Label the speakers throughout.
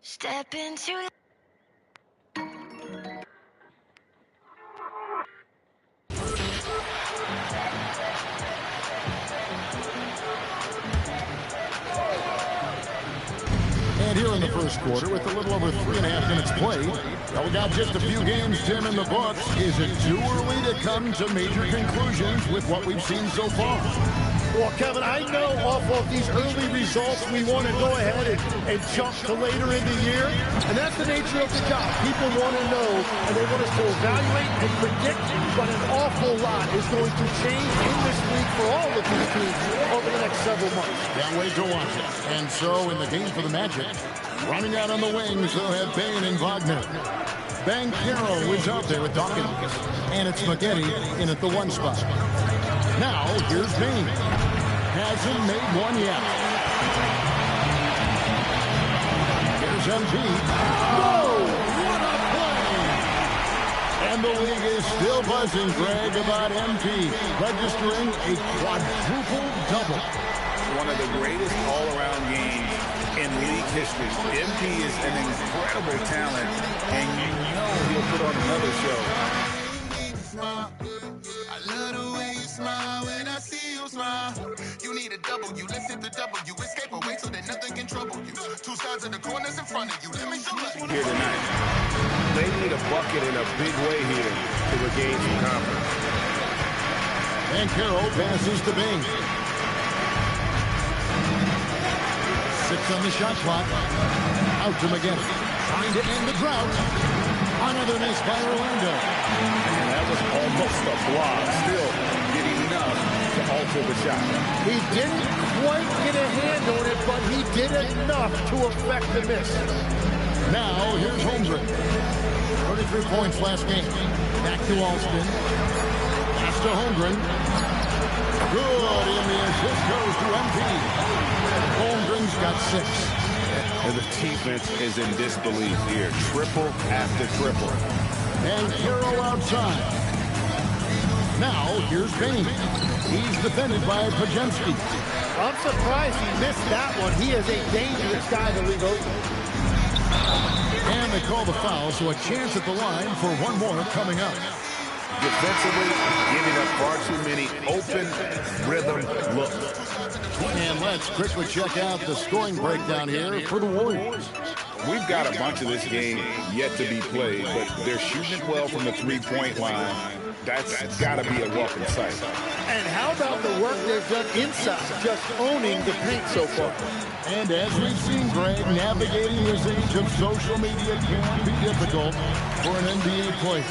Speaker 1: Step into
Speaker 2: And here in the first quarter, with a little over 3.5 minutes played, well, we got just a few games, Tim, in the books. Is it too early to come to major conclusions with what we've seen so far?
Speaker 3: Well, Kevin, I know off of these early results, we want to go ahead and jump to later in the year. And that's the nature of the job. People want to know, and they want us to evaluate and predict, but an awful lot is going to change in this league for all of these teams over the next several months.
Speaker 2: Can't wait to watch it. And so, in the game for the Magic, running out on the wings, they'll have Bane and Wagner. Banchero is out there with Dawkins. And it's McGetty in at the 1 spot. Now, here's Bane. Hasn't made one yet. Here's MP. Oh, what a play! And the league is still buzzing, Greg, about MP registering a quadruple double.
Speaker 4: One of the greatest all-around games in league history. MP is an incredible talent, and you know he'll put on another show.
Speaker 5: I love the way you smile when I see you smile. You need a double, you let's hit the double. You escape away so that nothing can trouble you. 2 sides of the corners in front of you. Let me show you.
Speaker 4: Here tonight. They need a bucket in a big way here to regain some confidence.
Speaker 2: Banchero passes to Bing. 6 on the shot clock. Out to McGetty. Trying to end the drought. Another miss by Orlando.
Speaker 4: And that was almost a block. Still getting enough to alter the shot.
Speaker 3: He didn't quite get a hand on it, but he did enough to affect the miss.
Speaker 2: Now, here's Holmgren. 33 points last game. Back to Alston. Pass to Holmgren. Good, and the assist goes to MP. Holmgren's got 6.
Speaker 4: And the defense is in disbelief here. Triple after triple.
Speaker 2: And Carroll outside. Now, here's Bane. He's defended by Pajemski.
Speaker 3: I'm surprised he missed that one. He is a dangerous guy to leave open.
Speaker 2: And they call the foul, so a chance at the line for one more coming up.
Speaker 4: Defensively, giving up far too many open rhythm looks.
Speaker 2: And let's quickly check out the scoring breakdown here for the Warriors.
Speaker 4: We've got a bunch of this game yet to be played, but they're shooting it well from the three-point line. That's got to be a welcome sight.
Speaker 3: And how about the work they've done inside, just owning the paint so far?
Speaker 2: And as we've seen, Greg, navigating this age of social media can be difficult for an NBA player.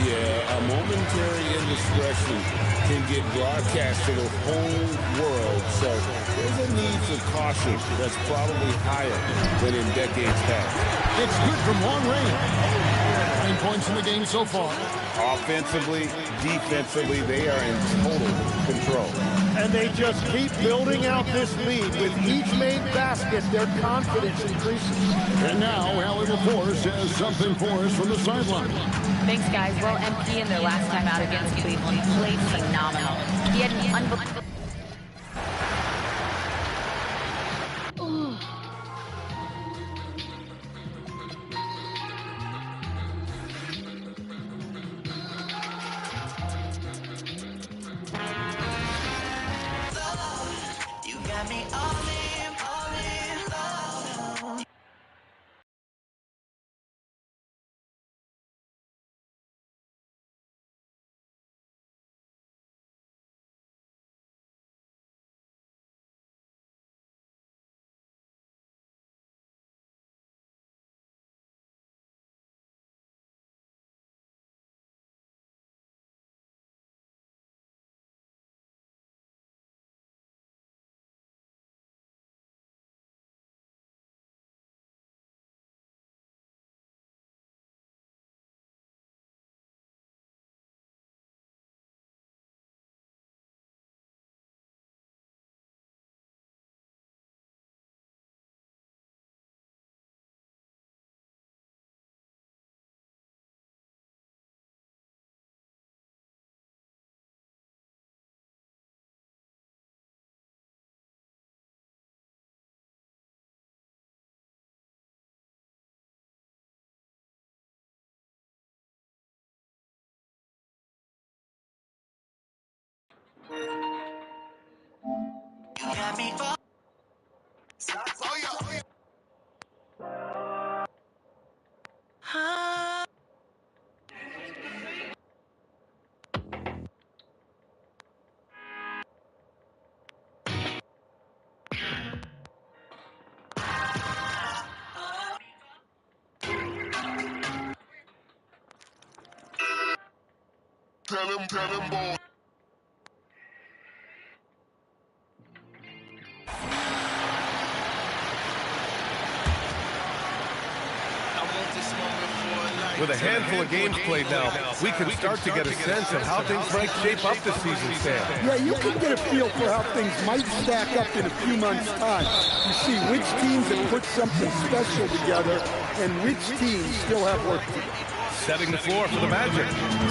Speaker 4: Yeah, a momentary indiscretion can get broadcast to the whole world, so there's a need for caution that's probably higher than in decades past.
Speaker 2: It's good from long range. 9 points in the game so far.
Speaker 4: Offensively, defensively, they are in total control.
Speaker 3: And they just keep building out this lead. With each made basket, their confidence increases.
Speaker 2: And now, Allie LaForce has something for us from the sideline.
Speaker 6: Thanks, guys. Well, MP in their last time out against Cleveland played phenomenal. He had an unbelievable...
Speaker 1: got me all in, oh. You got me all. Ah.
Speaker 5: Tell him, boy.
Speaker 7: With a handful of games played now, we can start to get a sense of how things might shape up this season, Sam.
Speaker 3: Yeah, you can get a feel for how things might stack up in a few months' time. You see which teams have put something special together and which teams still have work to do.
Speaker 7: Setting the floor for the Magic.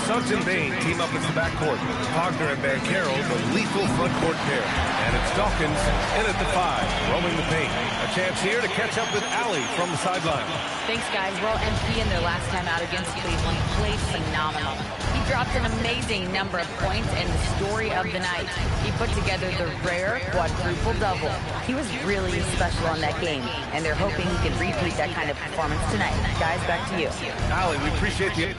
Speaker 7: Suggs and Bain team up in the backcourt. Wagner and Banchero, the lethal front court pair. And it's Dawkins in at the 5, roaming the paint. A chance here to catch up with Allie from the sideline.
Speaker 6: Thanks, guys. Well, MP in their last time out against Cleveland played phenomenal. He dropped an amazing number of points and the story of the night. He put together the rare quadruple double. He was really special on that game, and they're hoping he can repeat that kind of performance tonight. Guys, back to you.
Speaker 7: Allie, we appreciate the...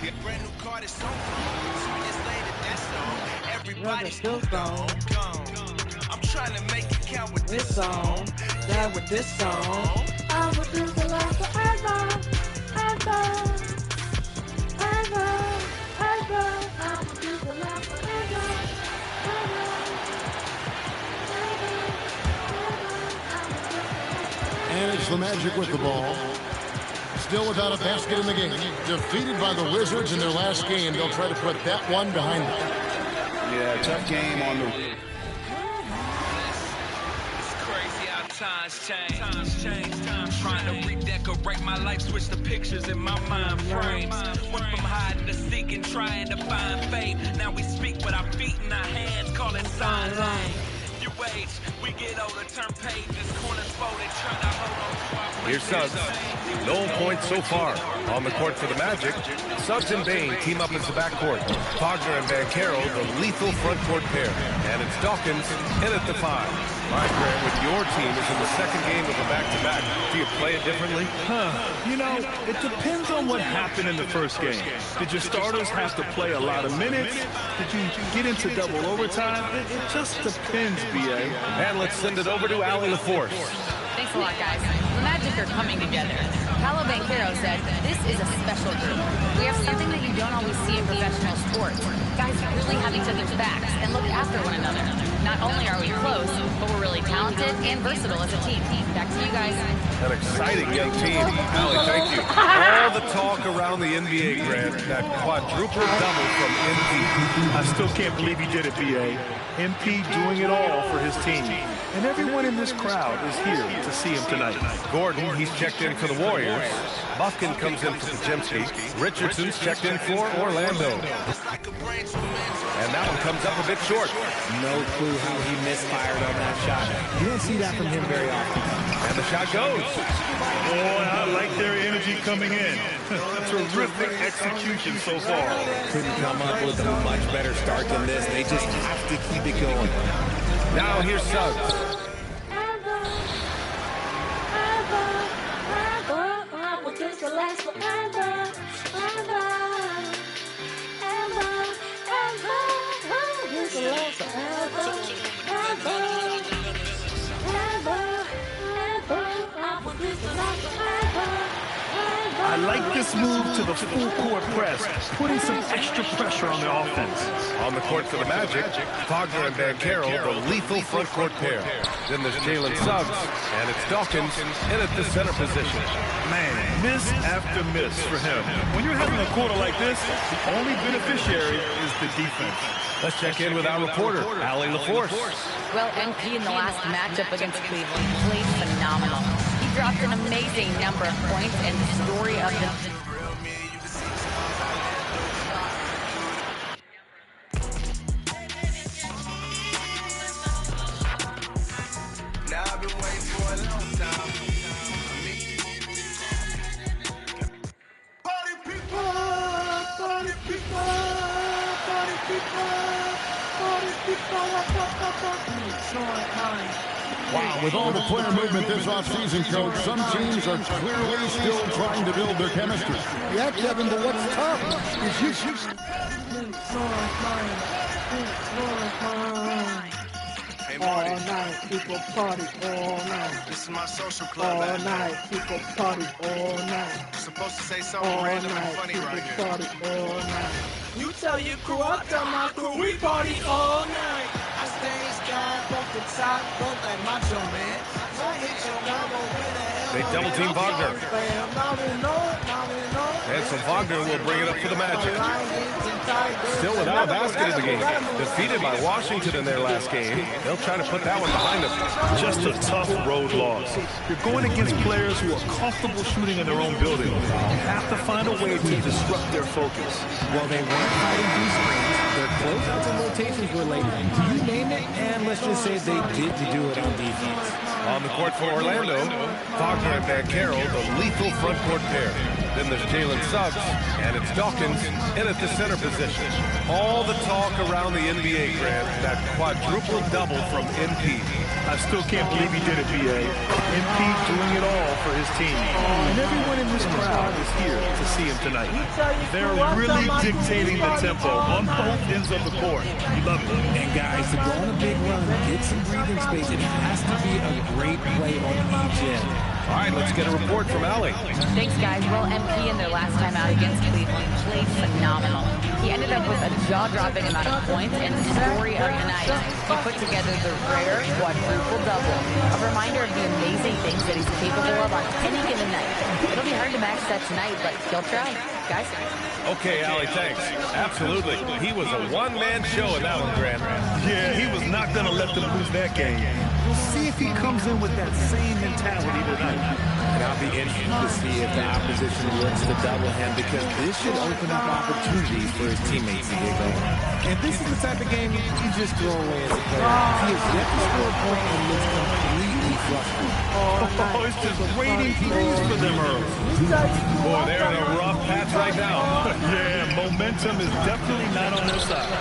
Speaker 8: Everybody still gone. I'm trying to make it count with this song. Down with this song. I would do the life forever, ever, ever, ever. I would do the life forever, ever, ever.
Speaker 2: And it's the Magic with the ball. Still without a basket in the game. Defeated by the Wizards in their last game. They'll try to put that one behind them.
Speaker 4: Yeah, tough game on the...
Speaker 8: It's crazy how times change. Trying to redecorate my life, switch the pictures in my mind frames. Went from hiding to seeking, trying to find faith. Now we speak with our feet and our hands, call it sign language. You age, we get older, turn pages, corners folded, trying to hold on to our...
Speaker 7: Here's Suggs. No points so far. On the court for the Magic, Suggs and Bain team up in the backcourt. Wagner and Banchero, the lethal front court pair. And it's Dawkins in at the 5. All right, Grant, with your team is in the second game of a back-to-back. Do you play it differently?
Speaker 9: You know, it depends on what happened in the first game. Did your starters have to play a lot of minutes? Did you get into double overtime? It just depends, B.A.
Speaker 7: And let's send it over to Allie LaForce.
Speaker 6: Thanks a lot, guys. The Magic are coming together. Paolo Banchero said, "This is a special group. We have something that you don't always see in professional sports. Guys really have each other's backs and look after one another. Not only are we close, but we're really talented and versatile as a team." Back to you guys.
Speaker 7: An exciting young team. Allie, thank you. All the talk around the NBA, Grant, that quadruple double from MP.
Speaker 9: I still can't believe he did it, B.A. MP doing it all for his team. And everyone in this crowd is here to see him tonight.
Speaker 7: Gordon, he's checked in for the Warriors. Buffkin comes in for Pajemski. Richardson's checked in for Orlando. And that one comes up a bit short.
Speaker 10: No clue how he misfired on that shot. You don't see that from him very often.
Speaker 7: And the shot goes.
Speaker 9: Boy, I like their energy coming in. Terrific execution so far.
Speaker 10: Couldn't come up with a much better start than this. They just have to keep it going.
Speaker 7: Now here's Suggs.
Speaker 9: this move to the full court press, putting some extra pressure on the offense.
Speaker 7: On the court for the Magic, Wagner and Banchero, the lethal front court pair. Then there's Jalen Suggs, and it's Dawkins in at the center position.
Speaker 9: Man, miss after miss for him. When you're having a quarter like this, the only beneficiary is the defense.
Speaker 7: Let's check in with our reporter, Allie LaForce.
Speaker 6: Well, NP in the last matchup against Cleveland played phenomenal. He dropped an amazing number of points, and the story of the...
Speaker 5: Now I've been waiting for a long time. Party people, party people, party people, party people.
Speaker 2: Wow, with all the player movement this offseason, Coach, some teams are clearly still trying to build their chemistry.
Speaker 3: Yeah, Kevin, but what's tough is you...
Speaker 5: All night, people party all night. This is my social club. All night, people party all night. You're supposed to say something random and funny right here. Party all night. You tell your crew, I tell my crew, we party all night. I stay sky, broke the top, broke like Macho Man. I hit your number with a
Speaker 7: They double team Wagner. And so Wagner will bring it up for the Magic. Still without a basket in the game. Defeated by Washington in their last game. They'll try to put that one behind them.
Speaker 9: Just a tough road loss. You're going against players who are comfortable shooting in their own building. You have to find a way to disrupt their focus.
Speaker 10: Well, they weren't fighting these screens. Their closeouts and rotations were late. You name it, and let's just say they didn't do it on defense.
Speaker 7: On the court for Orlando, Wagner and Banchero, the lethal front court pair. Then there's Jalen Suggs, and it's Dawkins in at the center position. All the talk around the NBA, Grant, that quadruple double from NP.
Speaker 9: I still can't believe he did it, B.A. NP doing it all for his team. And everyone in this crowd is here to see him tonight. They're really dictating the tempo on both ends of the court. We love it.
Speaker 10: And guys, to go on a big run, get some breathing space, it has to be a great play on each end.
Speaker 7: All right, let's get a report from Allie.
Speaker 6: Thanks, guys. Well, MP in their last time out against Cleveland played phenomenal. He ended up with a jaw-dropping amount of points and the story of the night. He put together the rare quadruple double, a reminder of the amazing things that he's capable of on any given night. It'll be hard to match that tonight, but he'll try. Guys?
Speaker 7: Okay, Allie, thanks. Absolutely. He was a one-man show in that one, Grant.
Speaker 9: Yeah, he was not going to let them lose that game. We'll see if he comes in with that same mentality tonight.
Speaker 10: And I'll be interested to see if the opposition looks to double him, because this should open up opportunities for his teammates to get going. And this is the type of game you just throw away as a player. He has yet to score a point and looks completely frustrated.
Speaker 9: Oh, it's just raining threes for them early.
Speaker 7: Boy, they're in a rough patch right now.
Speaker 9: Yeah, momentum is definitely not on their side.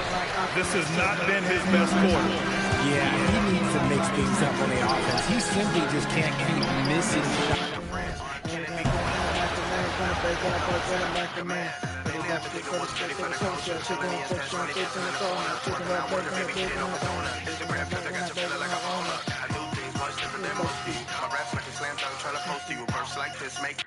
Speaker 9: This has not been his best quarter.
Speaker 10: Yeah, he needs to mix things up on the offense. He simply just can't keep missing shots.
Speaker 5: My raps like a slam dunk, trying to post you a verse like this, make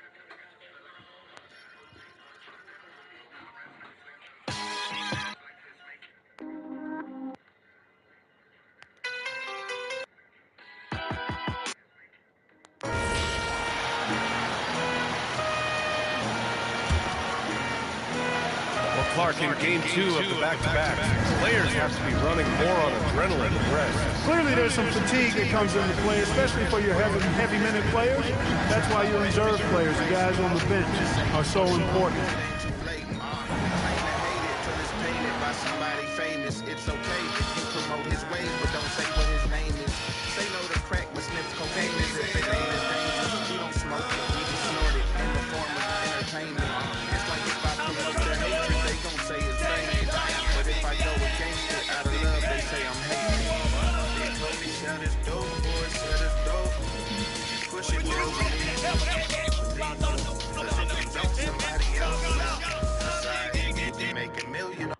Speaker 7: Clark in game 2 of the back-to-back. Players have to be running more on adrenaline than rest.
Speaker 3: Clearly there's some fatigue that comes into play, especially for your heavy minute players. That's why your reserve players, the guys on the bench, are so important.
Speaker 5: somebody famous. It's okay if you promote his ways, but don't say what his name is. Say no to crack, but sniff cocaine is if it ain't as dangerous. We don't smoke it, we just snort it in the form of entertainment. It's like if I promote their hatred, they gon' say it's fame. But if I go against it out of love, they say I'm hating. They told me shut his door, boy, shut his door. Push it over me. Somebody else, you can make a million.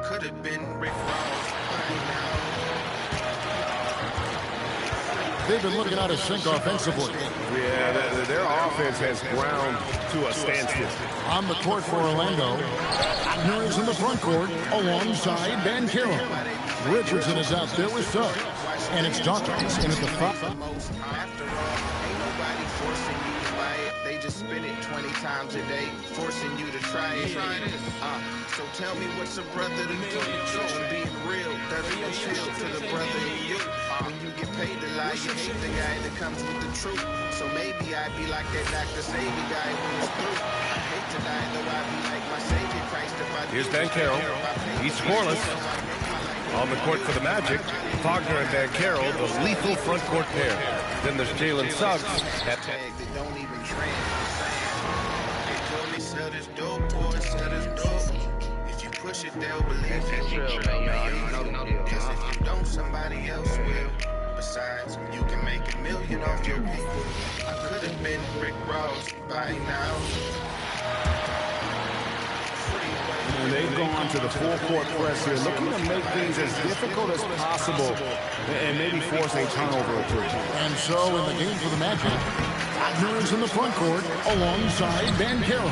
Speaker 5: could have been Rick Ross by now.
Speaker 2: They've been looking out of sync offensively.
Speaker 4: Yeah, their offense has ground to a standstill.
Speaker 2: On the court for Orlando, Wagner is in the front court alongside Ben Carroll. Richardson is out there with Suggs. And it's Dawkins in at the front.
Speaker 5: After all, ain't nobody forcing you to buy it. They just spin it 20 times a day, forcing you to try it. So tell me what's a brother to do? And being real doesn't appeal to the brother in you. When you get paid to lie, you hate the guy that comes with the truth. So maybe I'd be like that Dr. Savior guy when it's through. I hate to die, though I'd be like my Savior Christ if I
Speaker 7: Here's Ben Carroll. He's scoreless. On the court for the Magic, Wagner and Ben Carroll, the lethal front court pair. Then there's Jalen Suggs.
Speaker 5: That don't even trend. They told me sell this dope, boy, sell this dope. If you push it, they'll believe it. Cause if you don't, somebody else will. Besides, you can make $1 million off your people. I could have been Rick Ross by now.
Speaker 4: And they've gone to the full-court press here, looking to make things as difficult as possible and maybe force a turnover or two.
Speaker 2: And so in the game for the Magic, Wagner is in the front court alongside Ben Carroll.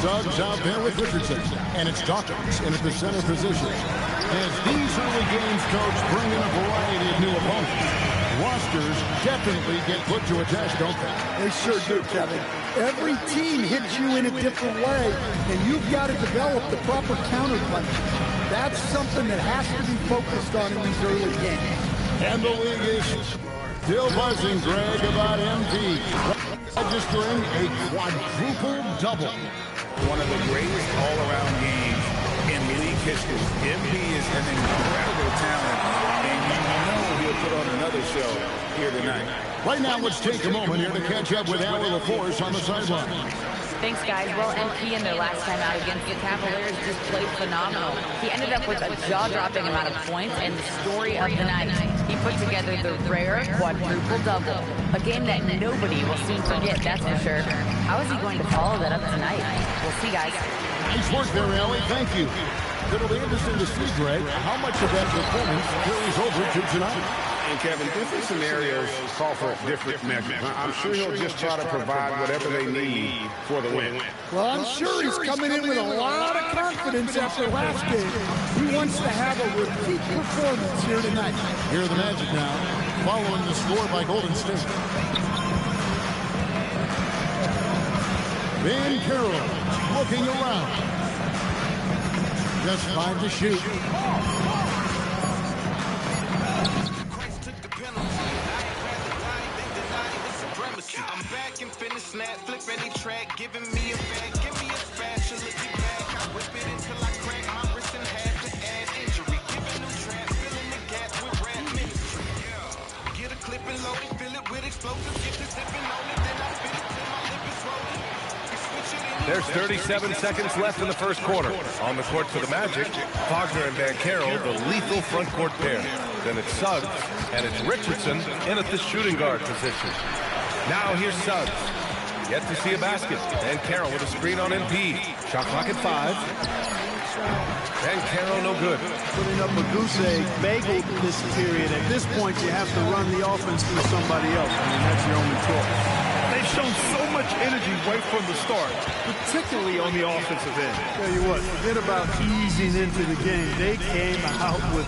Speaker 2: Suggs out there with Richardson. And it's Dawkins in at the center position. As these early games, Coach, bring in a variety of new opponents. Rosters definitely get put to a test, don't they?
Speaker 3: They sure do, Kevin. Every team hits you in a different way, and you've got to develop the proper counterpunch. That's something that has to be focused on in these early games.
Speaker 2: And the league is still buzzing, Greg, about MP. Registering a quadruple double.
Speaker 4: One of the greatest all-around games in league history. MP is an incredible talent, and you know he'll put on another show here tonight.
Speaker 2: Right now, let's take a moment here to catch up with Allie LaForce on the sideline.
Speaker 6: Thanks, guys. Well, MP in their last time out against the Cavaliers just played phenomenal. He ended up with a jaw-dropping amount of points and the story of the night. He put together the rare quadruple double, a game that nobody will soon forget, that's for sure. How is he going to follow that up tonight? We'll see, guys.
Speaker 2: Nice work there, Allie. Thank you. It'll be interesting to see, Greg, how much of that performance carries over to tonight.
Speaker 4: And Kevin, different scenarios call for different measures. I'm sure he'll just try to provide whatever they need for the win.
Speaker 3: Well, I'm sure he's coming in with a lot of confidence after last game. He wants to have a repeat performance here tonight.
Speaker 2: Here are the Magic now, following the score by Golden State. Ben Carroll looking around. Just 5 to shoot.
Speaker 5: I'm back and finish snap, flip any track, giving me a bag, give me a spatula, get back. I whip it until I crack my wrist and had to add injury. Giving them trap, filling the gap with rap ministry. Get a clip and load it, fill it with explosives, get the zipping on it, then I spit it till my lip is rolling.
Speaker 7: There's 37 seconds left in the first quarter. On the court for the Magic, Wagner and Ben Carroll, the lethal front court pair. Then it's Suggs, and it's Richardson in at the shooting guard position. Now here's Suggs. Yet to see a basket. And Carroll with a screen on MP. Shot clock at 5. And Carroll no good.
Speaker 11: Putting up a goose egg, bageled this period. At this point, you have to run the offense through somebody else. I mean, that's your only choice.
Speaker 9: They've shown so much energy right from the start, particularly on the offensive end.
Speaker 11: Tell you what, forget about easing into the game. They came out with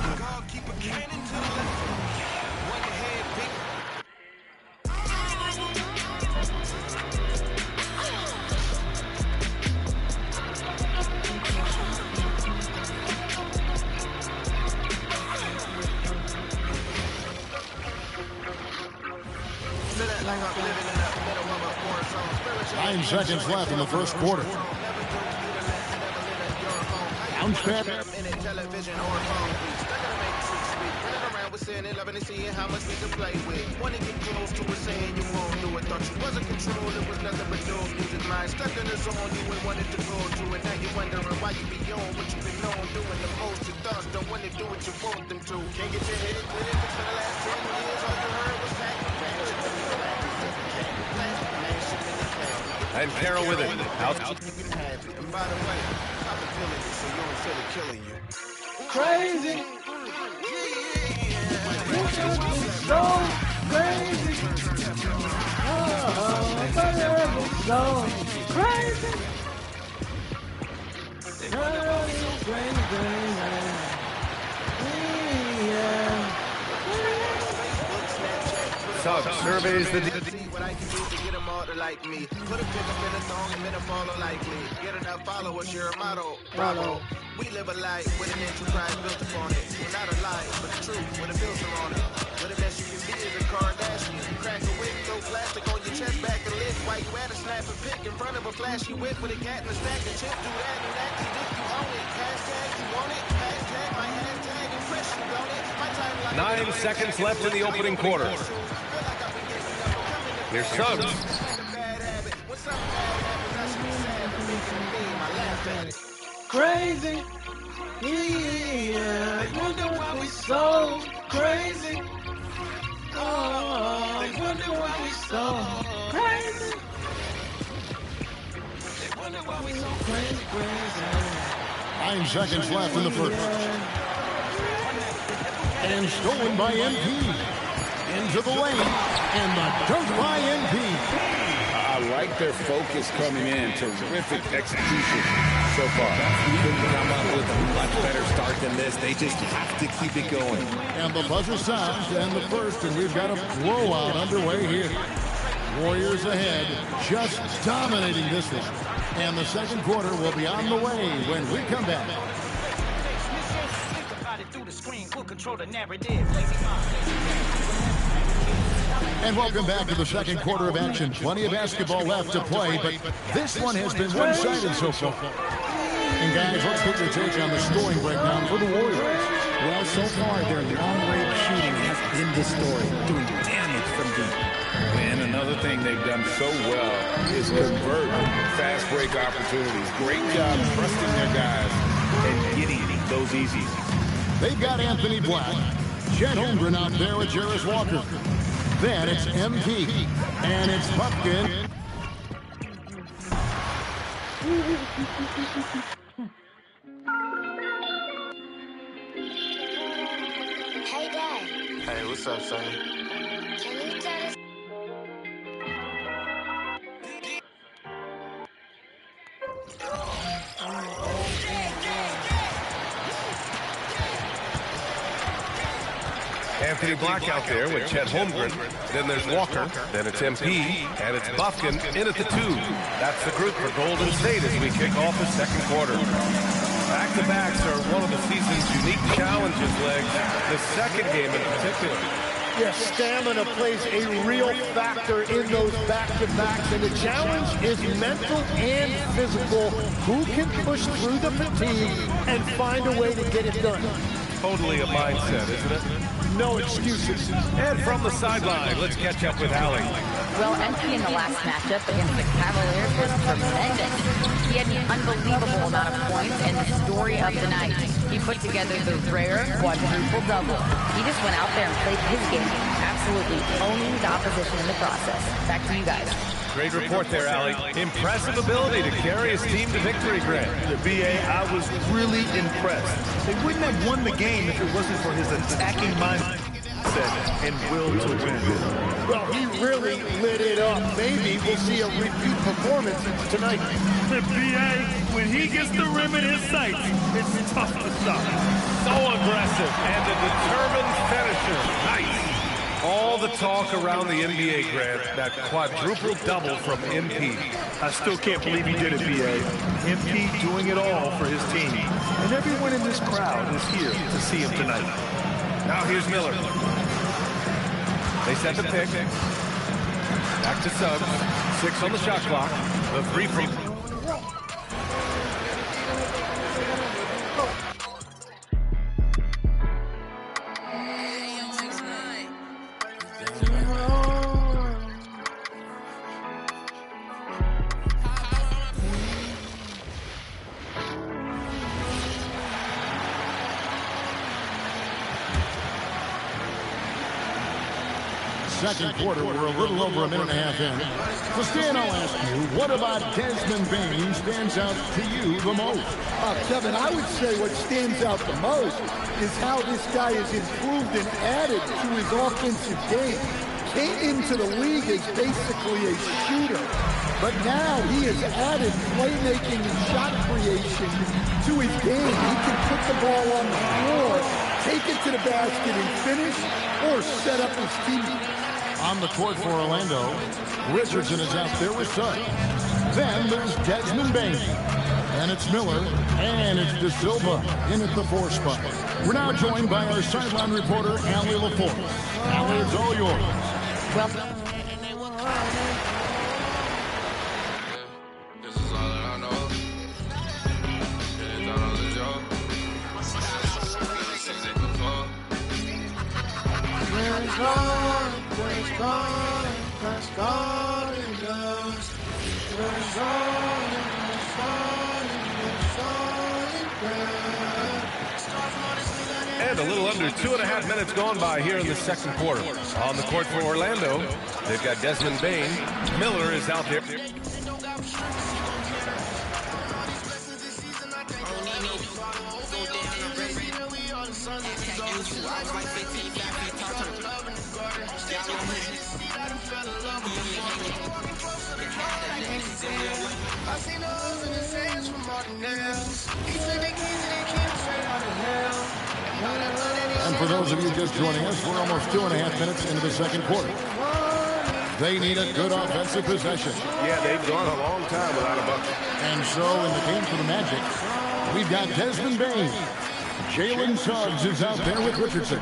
Speaker 2: Nine seconds left in the first quarter. Bounce back.
Speaker 5: Loving and seeing how much we can play with. Wanna get close to it, saying you won't do it. Thought you was in control, it was nothing but doing music. Mind stuck in the zone, you ain't wanted to go through it. Now you're wondering why you be on what you been known doing the most. Your thoughts don't want to do what you want them to. Can't get your head with it, 'cause for the last 10 years, all you heard was
Speaker 7: And Carroll with it. Out.
Speaker 5: you can have it. And by the way, I've been feeling you, so you don't feel it killing you.
Speaker 12: crazy. So crazy. Oh, but it's so crazy.
Speaker 7: Sub surveys the
Speaker 5: See what I can do to get them all to like me. Put a pick up in a song and make them follow like me. Get enough followers, you're a model. Bravo. We live a life with an enterprise built upon it. Well, not a lie, but the truth with a filter on it. But the best you can be is a Kardashian. Crack a whip, throw plastic on your chest, back the lid. While you at a snap a pic in front of a flashy whip with a cat and a stack of chip. Do that and that, you think you own it. Hashtag you want it. Hashtag my hashtag impression, don't it? My timeline.
Speaker 7: 9 seconds left in the opening quarter. Here's Suggs.
Speaker 12: Crazy. Yeah. Wonder why we so crazy. Oh, wonder why we so crazy. Wonder why we so crazy, crazy.
Speaker 2: 9 seconds left in the first. And stolen by MP. Into the lane. And the dunk by MP.
Speaker 4: I like their focus coming in. Terrific execution so far.
Speaker 10: Couldn't come up with a much better start than this. They just have to keep it going.
Speaker 2: And the buzzer sounds to end the first, and we've got a blowout underway here. Warriors ahead, just dominating this one. And the second quarter will be on the way when we come back. And welcome back to the second quarter of action. Plenty of basketball left to play, but this one has been one-sided so far. And guys, let's get your take on the scoring breakdown for the Warriors.
Speaker 10: Well, so far, their long-range shooting has been the story, doing damage from deep.
Speaker 4: And another thing they've done so well is convert fast break opportunities. Great job trusting their guys and getting those easy.
Speaker 2: They've got Anthony Black, Chet Holmgren out there with Jarris Walker. Then it's MP, and it's Pumpkin.
Speaker 13: Hey, Dad.
Speaker 5: Hey, what's up, son?
Speaker 13: Can you tell us?
Speaker 7: Anthony Black out there with Chet Holmgren. Then there's Walker. Then it's MP. And it's Buffkin in at the 2. That's the group for Golden State as we kick off the second quarter. Back-to-backs are one of the season's unique challenges, Legs. The second game in particular.
Speaker 3: Yes, stamina plays a real factor in those back-to-backs, and the challenge is mental and physical. Who can push through the fatigue and find a way to get it done?
Speaker 7: Totally a mindset, isn't it?
Speaker 3: No excuses.
Speaker 7: And from the sideline, let's catch up with Allie.
Speaker 6: Well, MP in the last matchup against the Cavaliers was tremendous. He had an unbelievable amount of points and the story of the night. He put together the rare quadruple double. He just went out there and played his game, absolutely owning the opposition in the process. Back to you guys.
Speaker 7: Great report there, Allie. Impressive ability to carry his team to victory, Grant.
Speaker 9: The BA, I was really impressed. They wouldn't have won the game if it wasn't for his attacking mindset and will to win.
Speaker 3: Well, he really lit it up. Maybe we'll see a repeat performance tonight.
Speaker 9: The BA, when he gets the rim in his sights, it's tough to stop.
Speaker 7: So aggressive and a determined finisher. Nice. All the talk around the NBA, Grant, that quadruple double from MP.
Speaker 9: I still can't believe he did it, BA. MP doing it all for his team. And everyone in this crowd is here to see him tonight.
Speaker 7: Now here's Miller. They set the pick. Back to Suggs. 6 on the shot clock. The 3 from...
Speaker 2: second quarter. We're a little over a minute and a half in. So Stan, I'll ask you, what about Desmond Bain stands out to you the most?
Speaker 3: Kevin, I would say what stands out the most is how this guy has improved and added to his offensive game. Came into the league as basically a shooter, but now he has added playmaking and shot creation to his game. He can put the ball on the floor, take it to the basket and finish, or set up his team.
Speaker 2: On the court for Orlando, Richardson is out there with Suggs. Then there's Desmond Bain. And it's Miller, and it's De Silva in at the 4 spot. We're now joined by our sideline reporter, Allie LaForce. Allie, it's all yours.
Speaker 6: Well,
Speaker 8: This is all that I know. Get it done on the job.
Speaker 7: And a little under 2.5 minutes gone by here in the second quarter. On the court for Orlando, they've got Desmond Bain. Miller is out there.
Speaker 2: And for those of you just joining us, we're almost 2.5 minutes into the second quarter. They need a good offensive possession.
Speaker 7: Yeah, they've gone a long time without a bucket.
Speaker 2: And so in the game for the Magic, we've got Desmond Bain. Jalen Suggs is out there with Richardson.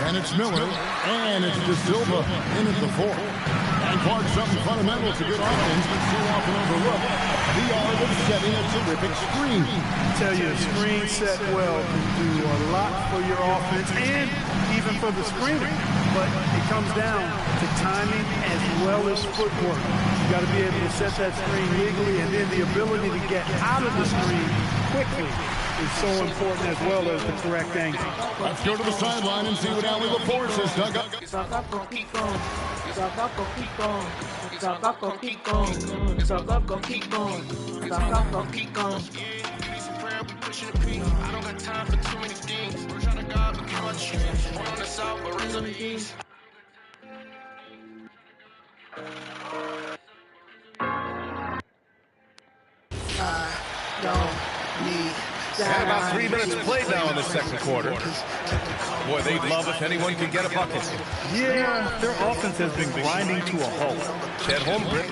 Speaker 2: And it's Miller, and it's De Silva in at the 4. And Clark, something fundamental to good offense that's so often overlooked. The art of setting a terrific screen.
Speaker 11: I tell you, a screen set well can do a lot for your offense and even for the screener. But it comes down to timing as well as footwork. You got to be able to set that screen legally, and then the ability to get out of the screen quickly is so important as well as the correct angle.
Speaker 2: Let's go to the sideline and see what Allie LaForce has dug up.
Speaker 7: And about 3 minutes played now in the second quarter. Boy, they'd love if anyone could get a bucket.
Speaker 9: Yeah, their offense has been grinding to a halt.
Speaker 7: Chet Holmgren.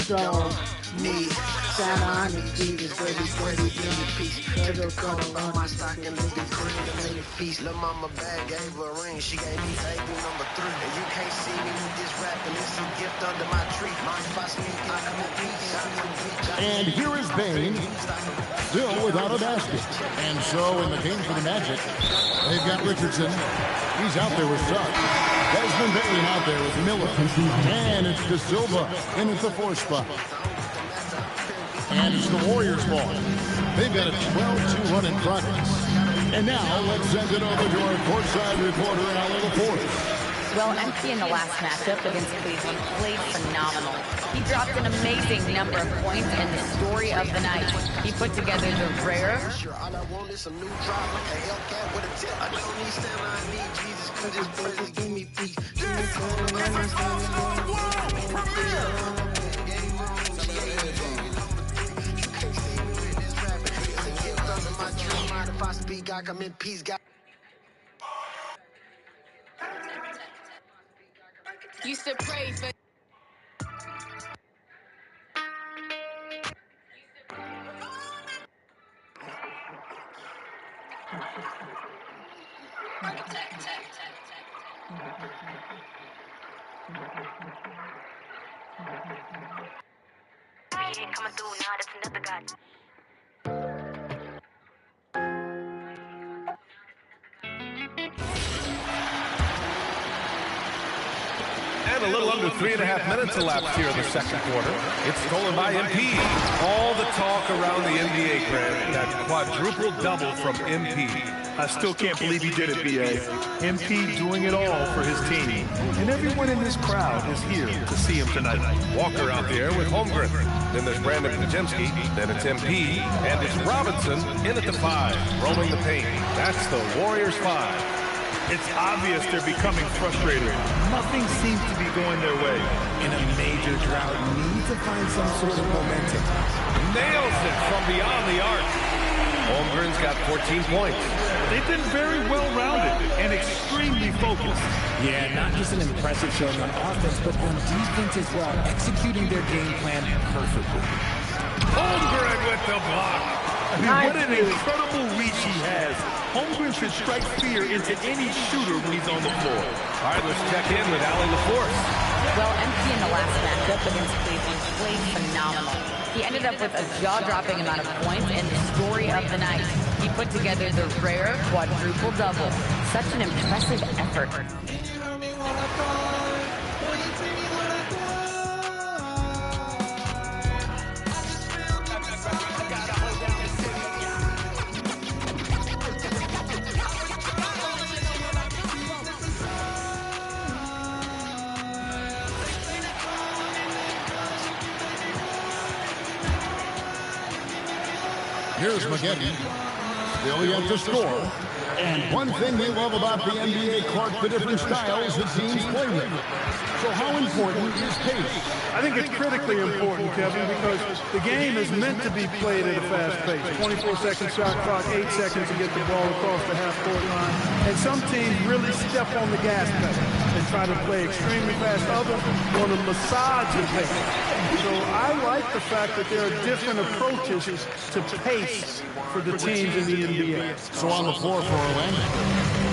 Speaker 12: Don't need I need Jesus, baby, in the peace. On my stock and let me put it in the feast. Lil' mama bag gave her a ring, she gave me table number 3. And you can't see me with this rapping, it's a gift under my tree. If I speak, I come in peace.
Speaker 2: And here is Bain, still without a basket. And so in the game for the Magic, they've got Richardson. He's out there with Suggs. Desmond Bain out there with Miller. And it's De Silva in at the 4 spot. And it's the Warriors' ball. They've got a 12-2 run in progress. And now let's send it over to our courtside reporter, Allie LaForce.
Speaker 6: well, MP in the last matchup against Cleveland played phenomenal. He dropped an amazing number of points and the story of the night. He put together the rare.
Speaker 14: Used to pray for.
Speaker 13: Coming through now, that's another guy.
Speaker 7: And a little under under 3.5 minutes elapsed here in the second quarter. It's stolen by MP. All the talk around the NBA, Grant, that quadruple double from MP.
Speaker 9: I still can't believe he did it, B.A. MP doing it all for his team. And everyone in this crowd is here to see him tonight.
Speaker 7: Walker out there with Holmgren. Then there's Brandon Pajemski. Then it's MP. And it's Robinson in at the 5, roaming the paint. That's the Warriors 5.
Speaker 9: It's obvious they're becoming frustrated. Nothing seems to be going their way.
Speaker 10: In a major drought, need to find some sort of momentum.
Speaker 7: Nails it from beyond the arc. Holmgren's got 14 points.
Speaker 9: They've been very well-rounded and extremely focused.
Speaker 10: Yeah, not just an impressive showing on offense, but on defense as well, executing their game plan perfectly.
Speaker 7: Holmgren with the block.
Speaker 9: I mean, what an incredible reach he has. Holmgren should strike fear into any shooter when he's on the floor.
Speaker 7: All right, let's check in with Allie LaForce.
Speaker 6: Well, MP in the last matchup against Cleveland played phenomenal. He ended up with a jaw-dropping amount of points and the story of the night. He put together the rare quadruple double. Such an impressive effort.
Speaker 2: Here's McGetty, still yet to score. And one thing we love about the NBA, Clark, the different styles that teams play with. So how important is pace?
Speaker 11: I think it's critically important, Kevin, because the game is meant to be played at a fast pace. 24-second shot clock, 8 seconds to get the ball across the half-court line. And some teams really step on the gas pedal and try to play extremely fast. Others want to massage the pace. So I like the fact that there are different approaches to pace for the teams in the NBA.
Speaker 2: So on the floor for Orlando.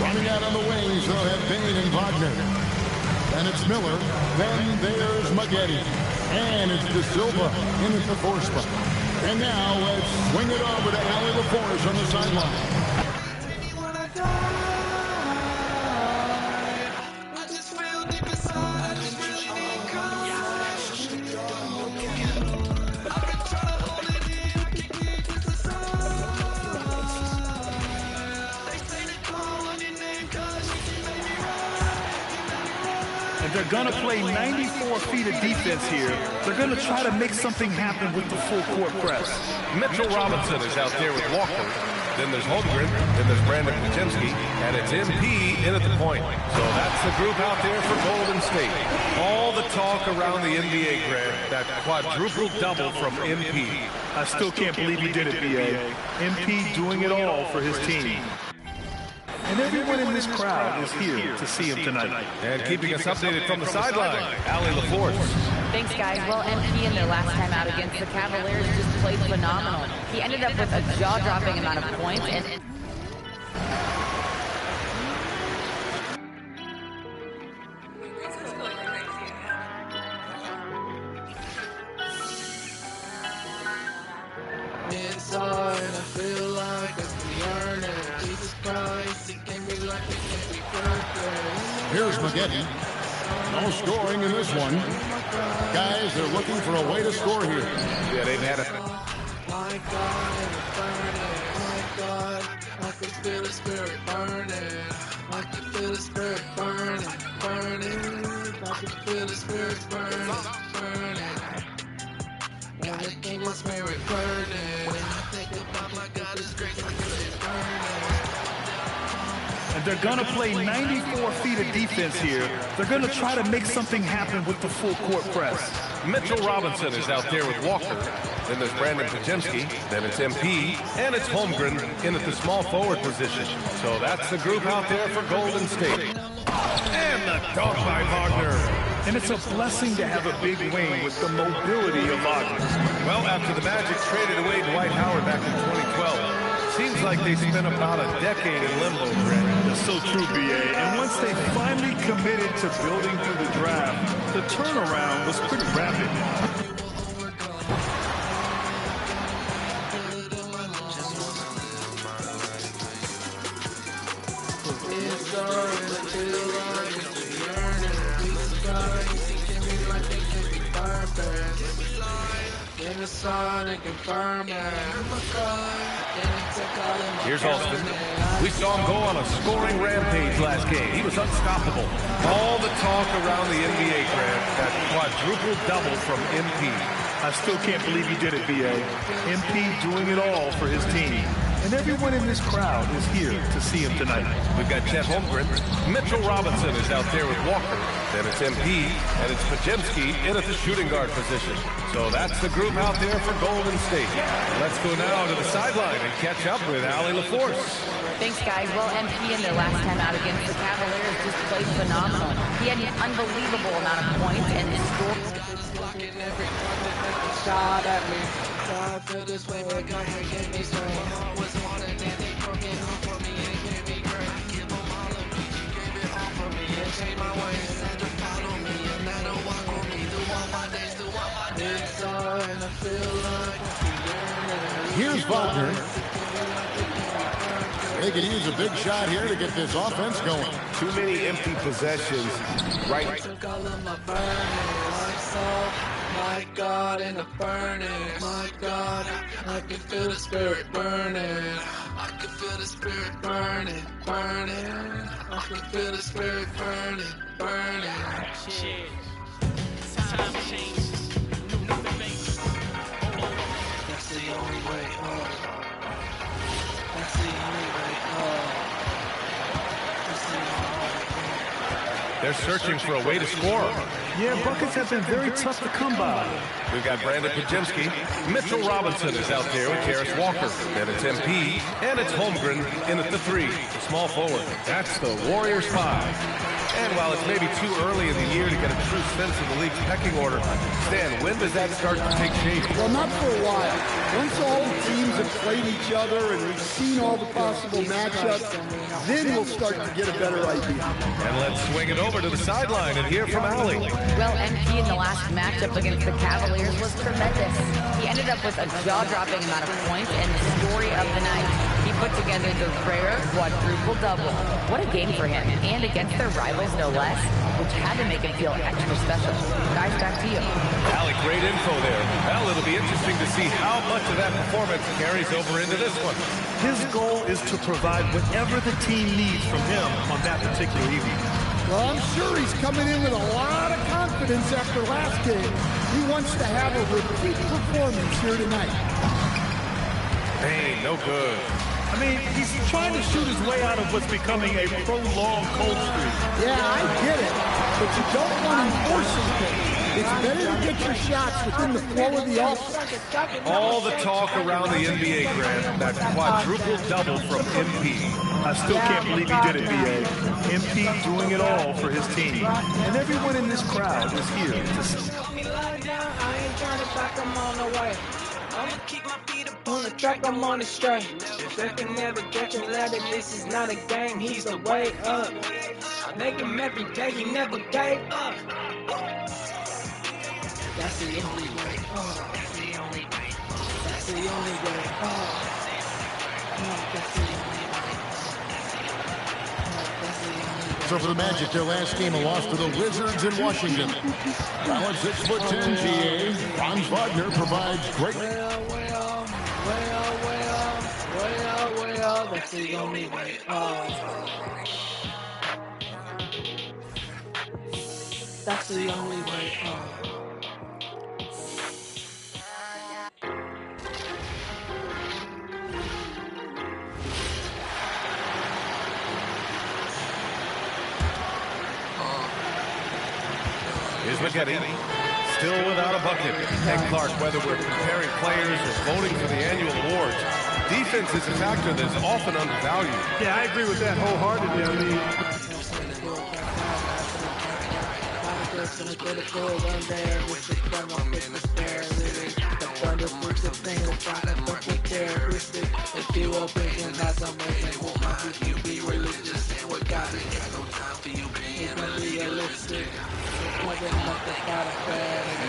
Speaker 2: Running out on the wings, they'll have Bain and Wagner. Then it's Miller. Then there's McGetty. And it's De Silva in at the 4 spot. And now let's swing it over to Allie LaForce on the sideline.
Speaker 9: They're going to play 94 feet of defense here. They're going to try to make something happen with the full court press.
Speaker 7: Mitchell Robinson is out there with Walker. Then there's Holmgren. Then there's Brandon Pajemski. And it's MP in at the point. So that's the group out there for Golden State. All the talk around the NBA, Grant, that quadruple double from MP.
Speaker 9: I still can't believe he did it, B.A. MP doing it all for his team. And everyone in this crowd is here to see him tonight.
Speaker 7: And keeping us updated from the sideline, Allie LaForce.
Speaker 6: Thanks, guys. Well, MP in their last time out against the Cavaliers just played phenomenal. He ended up with a jaw-dropping amount of points and
Speaker 12: inside, I feel like I can learn it. Jesus Christ, he gave me like a happy birthday.
Speaker 2: Here's McGetty. No scoring in this one. Guys, they're looking for a way to score here.
Speaker 7: Yeah, they've had a...
Speaker 12: My God, it's burning. My God, I can feel the spirit burning. I can feel the spirit burning, burning. I can feel the spirit burning, burning. Gotta keep my spirit burning. I think about my God is great, I feel it burning.
Speaker 9: And they're going to play 94 feet of defense here. They're going to try to make something happen with the full court press.
Speaker 7: Mitchell Robinson is out there with Walker. Then there's Brandon Pajemski. Then it's MP. And it's Holmgren in at the small forward position. So that's the group out there for Golden State. And the dunk by Wagner.
Speaker 9: And it's a blessing to have a big wing with the mobility of Wagner.
Speaker 7: Well, after the Magic traded away Dwight Howard back in 2012, seems like they spent about a decade in limbo, Grant.
Speaker 9: That's so true, B.A. And once they finally committed to building through the draft, the turnaround was pretty rapid.
Speaker 12: the sun and confirm it.
Speaker 7: Here's Alston. We saw him go on a scoring rampage last game. He was unstoppable. All the talk around the NBA, Grant, that quadruple double from MP.
Speaker 9: I still can't believe he did it, B.A. MP doing it all for his team. And everyone in this crowd is here to see him tonight.
Speaker 7: We've got Chet Holmgren. Mitchell Robinson is out there with Walker. Then it's MP, and it's Pajemski in at the shooting guard position. So that's the group out there for Golden State. Let's go now to the sideline and catch up with Allie LaForce.
Speaker 6: Thanks, guys. Well, MP in their last time out against the Cavaliers just played phenomenal. He had an unbelievable amount of points and
Speaker 12: shot at me. God, feel this way, but God forgive me, so was harder than they broke it home for me and gave me grace. Give them all of me, she gave it all for me and changed my ways. Had to follow me and now to walk with me through all my days, through all my days. It's all and I feel like
Speaker 2: here's Wagner. They could use a big shot here to get this offense going.
Speaker 4: Too many empty possessions, right?
Speaker 12: My God, in the burning. My God, I can feel the spirit burning. I can feel the spirit burning, burning. I can feel the spirit burning, burning.
Speaker 8: Shit. Time changes. New face.
Speaker 12: That's the only way. That's the only way. That's the only way.
Speaker 7: They're searching for a way to score.
Speaker 9: Yeah, buckets have been very tough to come by.
Speaker 7: We've got Brandon Pajemski. Mitchell Robinson is out there with Karis Walker. Then it's MP, and it's Holmgren in at the 3, small forward. That's the Warriors 5. And while it's maybe too early in the year to get a true sense of the league's pecking order, Stan, when does that start to take shape?
Speaker 3: Well, not for a while. Once all the teams have played each other and we've seen all the possible matchups, then we'll start to get a better idea.
Speaker 7: And let's swing it over to the sideline and hear from Allie.
Speaker 6: Well, MP in the last matchup against the Cavaliers was tremendous. He ended up with a jaw-dropping amount of points and the story of the night. He put together the rare quadruple double. What a game for him, and against their rivals no less, which had to make him feel extra special. Guys, back to you.
Speaker 7: Allie, great info there. Well, it'll be interesting to see how much of that performance carries over into this one.
Speaker 9: His goal is to provide whatever the team needs from him on that particular evening.
Speaker 3: Well, I'm sure he's coming in with a lot of confidence after last game. He wants to have a repeat performance here tonight.
Speaker 7: Hey, no good.
Speaker 9: I mean, he's trying to shoot his way out of what's becoming a prolonged cold streak.
Speaker 3: Yeah, I get it, but you don't want him forcing things. It's better to get your shots within the flow of the offense.
Speaker 7: All the talk around the NBA, Grant, that quadruple double from MP.
Speaker 9: I still can't believe he did it, B.A. MP doing it all for his team. And everyone in this crowd is here to see.
Speaker 12: I ain't trying to back him on the way. I'ma keep my feet up on the track, I'm on the straight. If they can never get your ladder, this is not a game, he's the way up. I make him every day, he never gave up. That's the only way. That's the only way. That's the only way. That's the only way.
Speaker 2: So for the Magic, their last game, a loss to the Wizards in Washington. Now at 6'10", GA, Franz Wagner provides great...
Speaker 12: Well, that's the only way. That's the only way.
Speaker 7: Here's McGetty, still without a bucket. And Clark, whether we're comparing players or voting for the annual awards, defense is a factor that's often undervalued.
Speaker 11: Yeah, I agree with that wholeheartedly. I mean,
Speaker 12: the characteristic. If you open and not so much, like what my people you be religious and what God is. Ain't no time for you being realistic.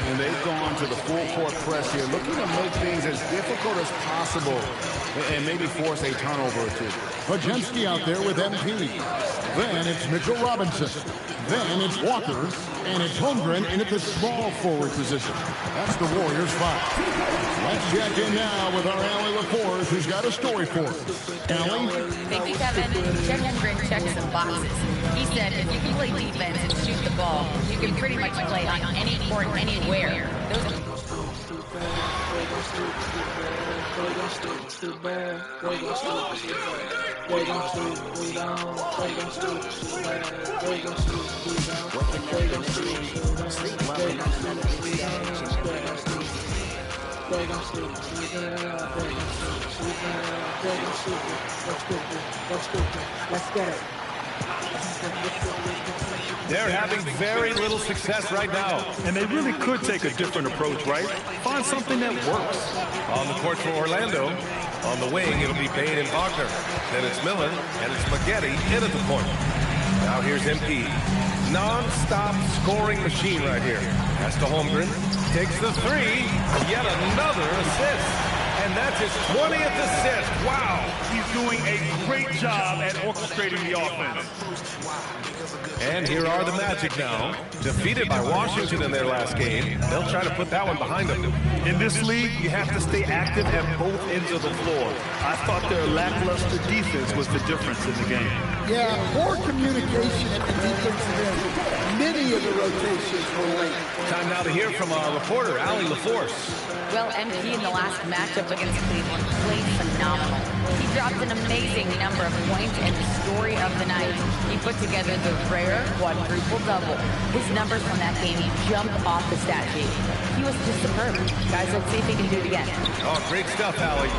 Speaker 4: And they've gone to the full court press here, looking to make things as difficult as possible and maybe force a turnover or two.
Speaker 2: Pajemski out there with MP. Then it's Mitchell Robinson. Then it's Walker. And it's Holmgren in at the small forward position. That's the Warriors 5. Let's check in now with our Allie LaForce, who's got a story for us. Allie?
Speaker 6: Thank you, Kevin. Jeff Holmgren checked some boxes. He said if you can play defense and shoot the ball, you can pretty much play on any court, anywhere.
Speaker 12: Let's get it.
Speaker 7: They're having very little success right now.
Speaker 9: And they really could take a different approach, right? Find something that works.
Speaker 7: On the court for Orlando. On the wing, it'll be Bain and Wagner. Then it's Miller, and it's Maggette in at the point. Now here's MP. Non-stop scoring machine right here. That's to Holmgren. Takes the three. Yet another assist. And that's his 20th assist. Wow.
Speaker 9: He's doing a great job at orchestrating the offense.
Speaker 7: And here are the Magic now. Defeated by Washington in their last game. They'll try to put that one behind them.
Speaker 9: In this league, you have to stay active at both ends of the floor. I thought their lackluster defense was the difference in the game.
Speaker 14: Yeah, poor communication at the defensive end. Many of the rotations were late.
Speaker 7: Time now to hear from our reporter, Allie LaForce.
Speaker 6: Well, MP in the last matchup against Cleveland played phenomenal. He dropped an amazing number of points and the story of the night. He put together the rare quadruple double. His numbers from that game jumped off the stat sheet. He was just superb. Guys, let's see if he can do it again.
Speaker 7: Oh, great stuff, Allie.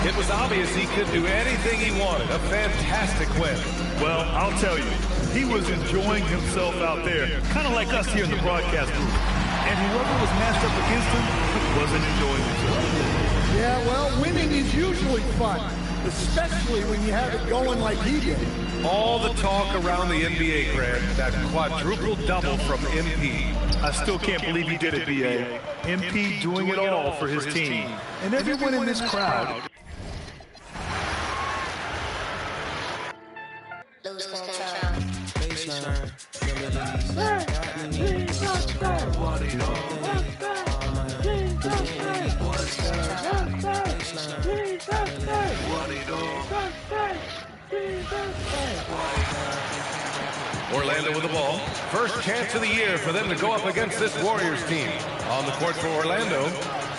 Speaker 7: It was obvious he could do anything he wanted. A fantastic win.
Speaker 9: Well, I'll tell you, he was enjoying himself out there, kind of like us here in the broadcast booth. And whoever was matched up against him wasn't enjoying himself.
Speaker 14: Yeah, well, winning is usually fun, especially when you have it going like he did.
Speaker 7: All the talk around the NBA, Grant, that quadruple double from MP.
Speaker 9: I still can't believe he did it, B.A. MP doing it all for his team. And everyone in this crowd.
Speaker 7: Orlando with the ball. First chance of the year for them to go up against this Warriors team. On the court for Orlando.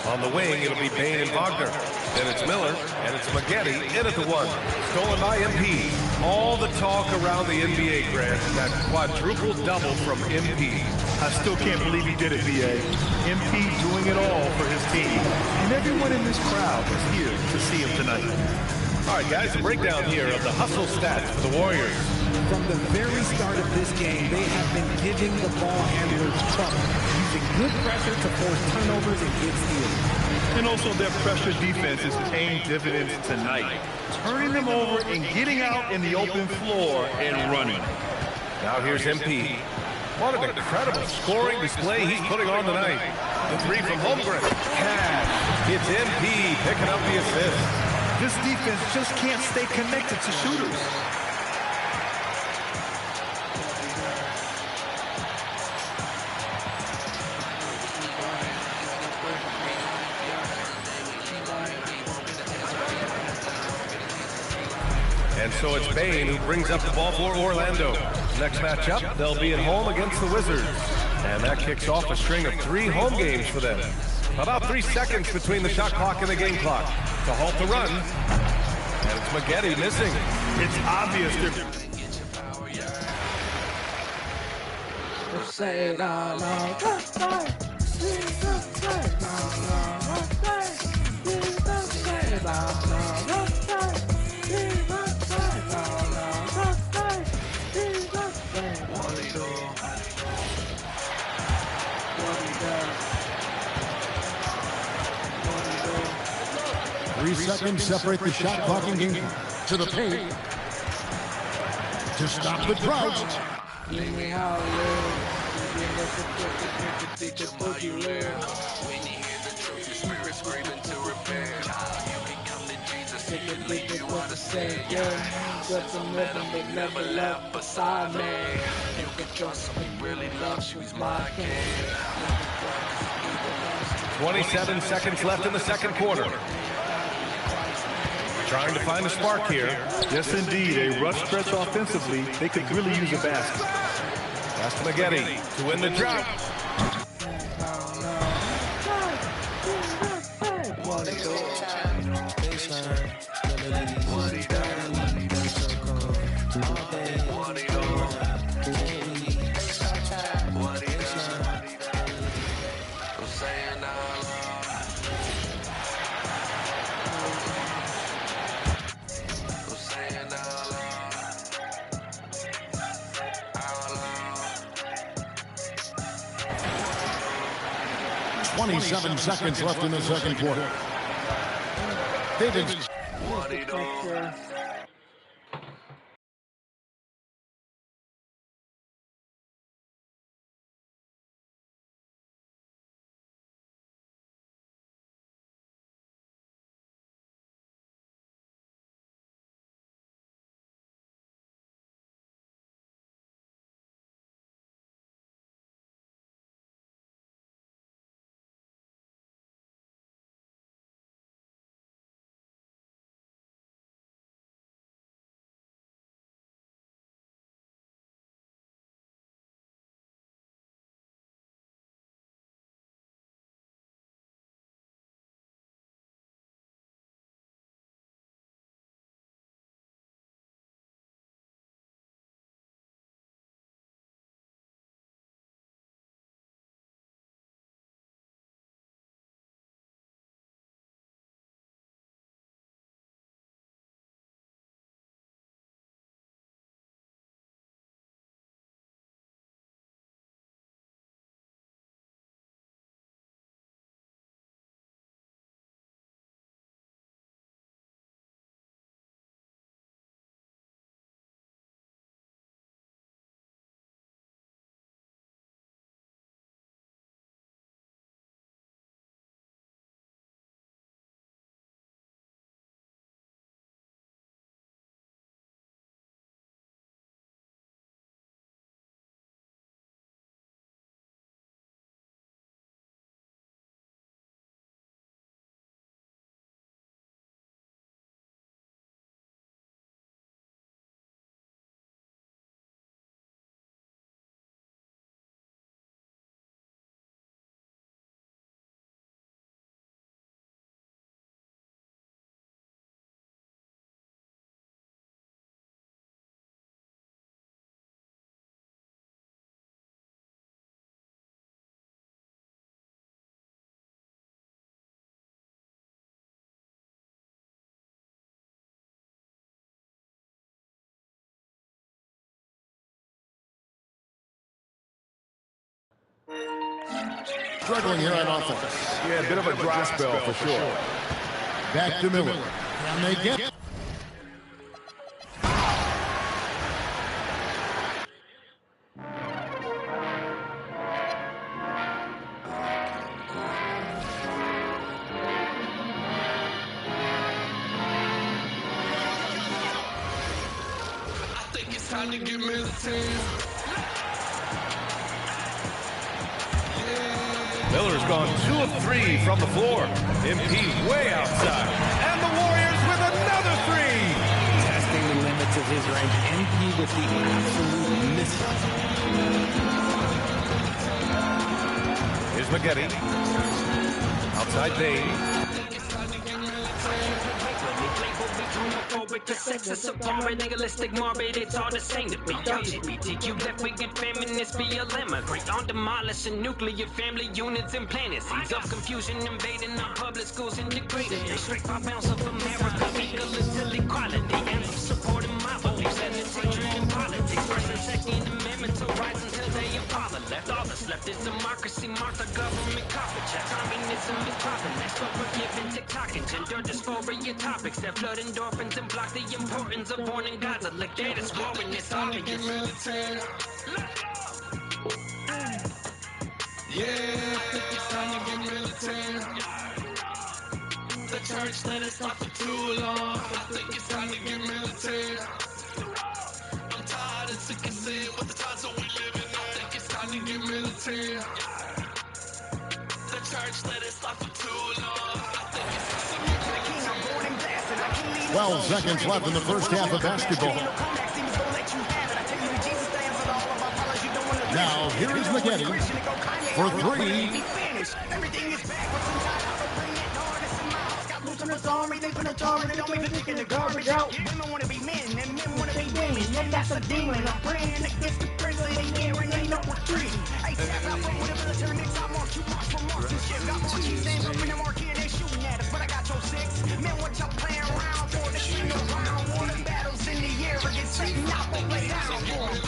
Speaker 7: On the wing, it'll be Bain and Wagner. Then it's Miller, and it's Maggette in at the one. Stolen by MP. All the talk around the NBA, Grant, that quadruple double from MP.
Speaker 9: I still can't believe he did it, B.A. MP doing it all for his team. And everyone in this crowd is here to see him tonight.
Speaker 7: All right, guys, a breakdown here of the hustle stats for the Warriors.
Speaker 10: From the very start of this game, they have been giving the ball handlers trouble, using good pressure to force turnovers and get steals.
Speaker 9: And also their pressure defense is paying dividends tonight, turning them over and getting out in the open floor and running.
Speaker 7: Now here's MP. What an incredible scoring display he's putting on tonight. The three from Holmgren. Cash. It's MP picking up the assist.
Speaker 9: This defense just can't stay connected to shooters.
Speaker 7: And so it's Bain who brings up the ball for Orlando. Next matchup, they'll be at home against the Wizards. And that kicks off a string of 3 home games for them. About 3 seconds between the shot clock and the game clock to halt the run. And it's Maggette missing.
Speaker 9: It's obvious they're...
Speaker 2: seconds separate the shot clock and game clock. To the paint. To stop the drought.
Speaker 12: Give me how I live.
Speaker 8: When you hear the truth, your spirit screaming to repair. Child, you can come to Jesus, he can lead you on the Savior. Since I met him, he never left beside me. You can trust him, he really loves you, he's my king.
Speaker 7: 27 seconds left in the second quarter. Trying to find a spark here.
Speaker 9: Yes, indeed. A rough stretch offensively. They could really use a basket.
Speaker 7: Pass to Maggette to win the drought.
Speaker 2: Twenty-seven seconds left in the second quarter. Davis. Struggling here on offense.
Speaker 7: Yeah, a bit of a dry spell for sure.
Speaker 2: Back to Miller. And they get.
Speaker 8: I think it's time to get me the team.
Speaker 7: Miller's gone 2 of 3 from the floor. MP way outside. And the Warriors with another 3.
Speaker 10: Testing the limits of his range. MP with the absolute missile.
Speaker 7: Here's Maggette. Outside Bain.
Speaker 8: The sex is so boring, legalistic, morbid, it's all the same to me. LGBTQ, left wicked feminists, BLM, agree on demolishing nuclear family units and planting seeds of confusion, invading our public schools and degrading. Straight by bounce of America, equal until equality, and supporting my beliefs, and it's hatred in politics. First and Second Amendment to rights until they empower left. All that's left is democracy, mark the government copy check. Communism is profit next, but we're giving TikTok seconds. Endure dysphoria topics that flood endorphins and block the importance of warning gods. Alligator scoring this obvious.
Speaker 1: Yeah, I think it's time to get militant. The church let us off for too long. I think it's time to get militant. I'm tired and sick of seeing what the times that we live in. I think it's time to get militant. The church let us off for too long. I think it's time to get militant.
Speaker 2: 12 seconds left in the first half of basketball. Now, here is McGetty for three.
Speaker 12: Everything is back. What's inside? I'll bring it. Got loose on the army. They finna target. They don't be taking the garbage out. Women wanna be men, and men wanna be women. And that's a demon. I'm praying against the president. And ain't no retreat. Hey, step out with a military mix. I mark you march for marksmanship. Got marching stands up in the marquee and they shooting at us. But I got your six. Men, what y'all playing around for? This ain't no round. Water battles in the air against Satan. I'll lay down for him.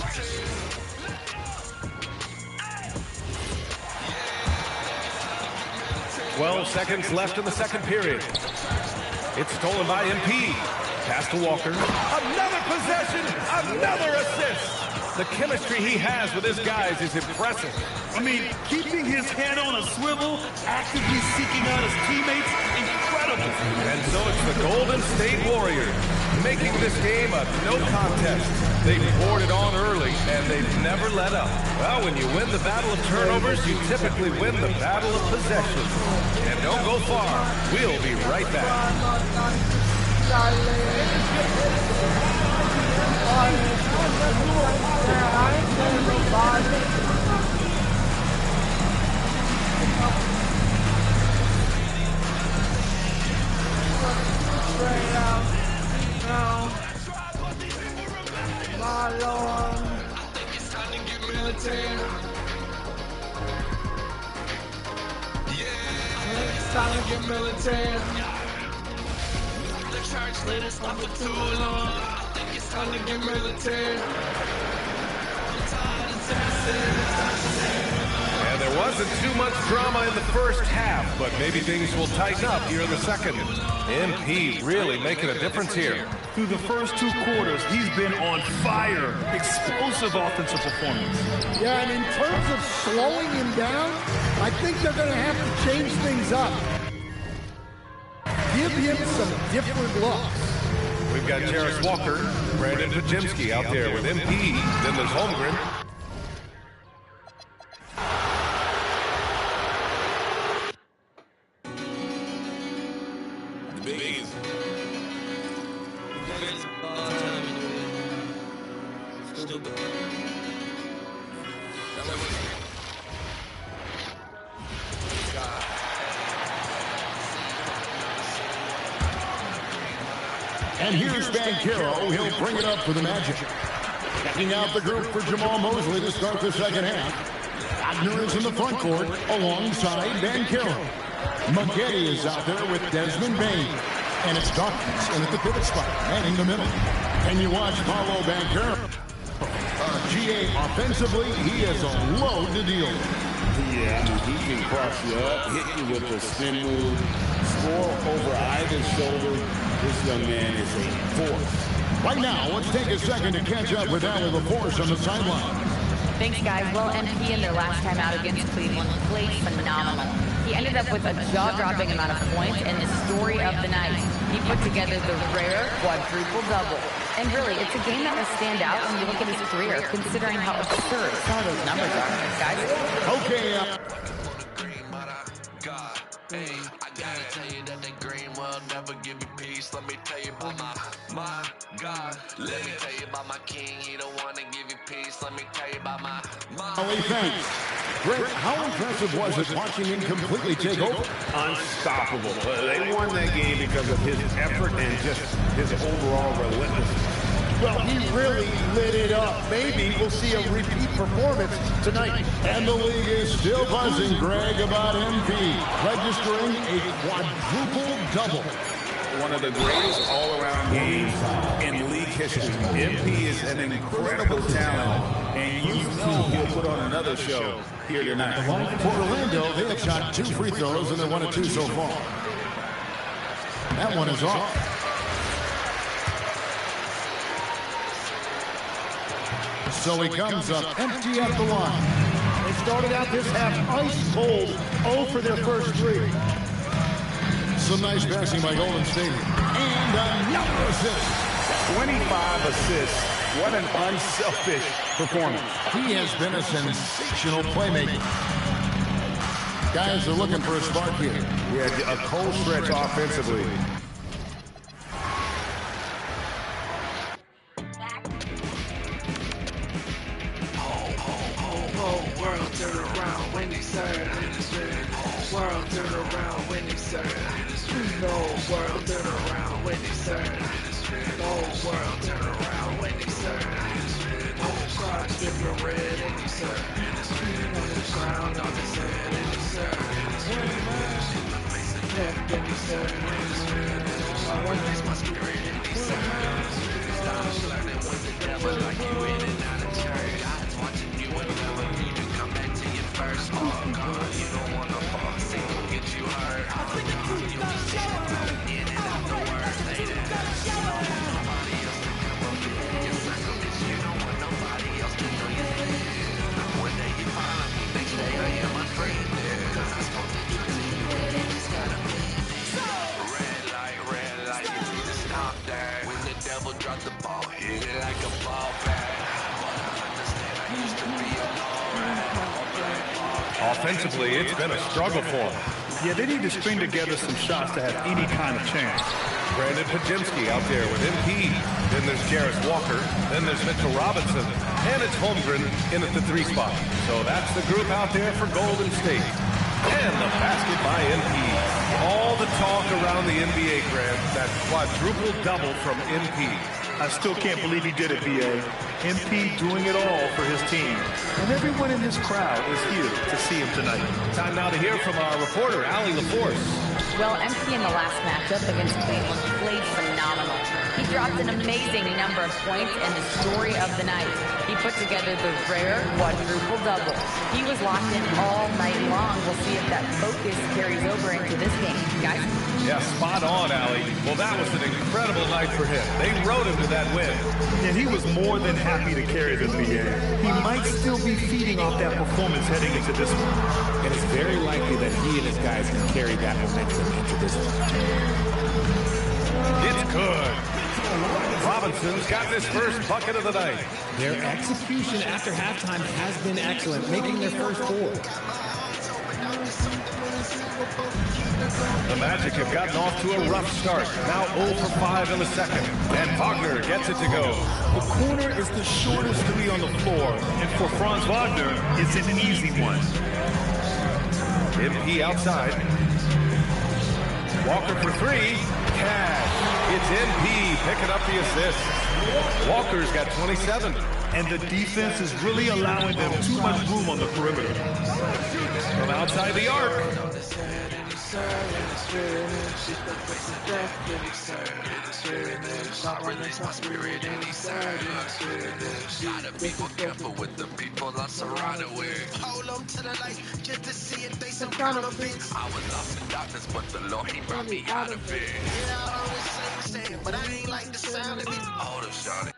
Speaker 7: 12 seconds left in the second period. It's stolen by MP. Pass to Walker. Another possession, another assist. The chemistry he has with his guys is impressive.
Speaker 9: I mean, keeping his head on a swivel, actively seeking out his teammates, incredible.
Speaker 7: And so it's the Golden State Warriors making this game a no contest. They poured it on early, and they've never let up. Well, when you win the battle of turnovers, you typically win the battle of possession. And don't go far. We'll be right back.
Speaker 1: My Lord, I think it's time to get militant. Yeah, I think it's time to get militant. The church let us off for too long. I think it's time to get militant. I'm tired of dancing.
Speaker 7: And there wasn't too much drama in the first half, but maybe things will tighten up here in the second. MP really making a difference here.
Speaker 9: Through the first two quarters, he's been on fire. Explosive offensive performance.
Speaker 14: Yeah, and in terms of slowing him down, I think they're going to have to change things up. Give him some different looks.
Speaker 7: We've got Jarris Walker, Brandon Pajimski out there with MP. Then there's Holmgren.
Speaker 2: And here's Banchero. He'll bring it up for the Magic. Checking out the group for Jamal Mosley to start the second half. Wagner is in the front court alongside Banchero. McGetty is out there with Desmond Bain. And it's Dawkins in at the pivot spot, manning the middle. And you watch Paolo Banchero. GA offensively, he is a load to deal with.
Speaker 4: Yeah, he can cross you up, hit you with a spin move, score over either shoulder. This young man is a force.
Speaker 2: Right now, let's take a second to catch up with Allie LaForce on the sideline.
Speaker 6: Thanks, guys. Well, MP in their last time out against Cleveland played phenomenal. He ended up with a jaw-dropping amount of points and the story of the night. He put together the rare quadruple double. And really, it's a game that will stand out when you look at his career, considering how absurd some of those numbers are, guys.
Speaker 2: Okay.
Speaker 1: Hey, I gotta tell you that the green will never give you peace. Let me tell you about my God. Let me tell you about my king. He don't wanna give you peace. Let me tell you about my
Speaker 2: Ollie, thanks. Greg, how impressive was it watching him completely take over?
Speaker 4: Unstoppable. They won that game because of his effort and just his overall relentlessness.
Speaker 3: Well, he really lit it up. Maybe we'll see a repeat performance tonight.
Speaker 2: And the league is still buzzing, Greg, about MP, registering a quadruple double.
Speaker 4: One of the greatest all-around games in league history. MP is an incredible talent, and you know he'll put on another show here tonight.
Speaker 2: For Orlando, they have shot 2 free throws, and they're 1 of 2 so far. That one is off. So he comes up empty at the line.
Speaker 3: They started out this half ice cold, 0 for their first 3.
Speaker 2: Some nice passing by Golden State. And another assist.
Speaker 9: 25 assists. What an unselfish performance.
Speaker 2: He has been a sensational playmaker. Guys are looking for a spark here.
Speaker 4: Yeah, a cold stretch offensively.
Speaker 1: World turn around when he serve. World turn around when he serve. No world turn around when he serve. No world turn around when he serve. Whole crowd dripping red and he serve. On the ground on his head and he serve. Left and he serve. I want this my spirit and he serve. Stop learning with the devil like you in and out of church. God's watching you and never need to come back to your first love. God, you don't want to fall sick and get you hurt. You just in and out the worst lady. You don't want nobody else to come up in your circle. You don't want nobody else to know your name. One day you follow me, next day I am my friend. Cause I spoke the truth to you and it just gotta be. Red light, you need to stop that. When the devil drops the ball, hit it like a ball bat. But I understand I used to be a
Speaker 7: Offensively, it's been a struggle for him.
Speaker 9: Yeah, they need to string together some shots to have any kind of chance.
Speaker 7: Brandon Pajemski out there with MP. Then there's Jarris Walker. Then there's Mitchell Robinson. And it's Holmgren in at the 3 spot. So that's the group out there for Golden State. And the basket by MP. All the talk around the NBA, Grant, that quadruple double from MP.
Speaker 9: I still can't believe he did it, B.A. MP doing it all for his team. And everyone in this crowd is here to see him tonight.
Speaker 7: Time now to hear from our reporter, Allie LaForce.
Speaker 6: Well, MP in the last matchup against Cleveland played phenomenal. He dropped an amazing number of points and the story of the night. He put together the rare quadruple double. He was locked in all night long. We'll see if that focus carries over into this game, guys.
Speaker 7: Yeah, spot on, Allie. Well, that was an incredible night for him. They rode him to that win.
Speaker 9: And he was more than happy to carry the BA. He might still be feeding off that performance heading into this one.
Speaker 10: And it's very likely that he and his guys can carry that momentum into this one.
Speaker 7: It's good. Robinson's got this first bucket of the night.
Speaker 10: Their execution after halftime has been excellent, making their first 4.
Speaker 7: The Magic have gotten off to a rough start. Now 0 for 5 in the second. And Wagner gets it to go.
Speaker 9: The corner is the shortest to be on the floor. And for Franz Wagner, it's an easy one.
Speaker 7: MP outside. Walker for 3. Cash. It's MP picking up the assist. Walker's got 27.
Speaker 9: And the defense is really allowing them too much room on the perimeter.
Speaker 7: From outside the arc.
Speaker 1: Gotta be more careful with the people I'm surrounded with. Hold on to the light just to see if they some counterfeits. I was lost in darkness, but the Lord, he brought me out of it. Yeah, I always say, but I ain't like the sound of it. Hold up, Charlotte.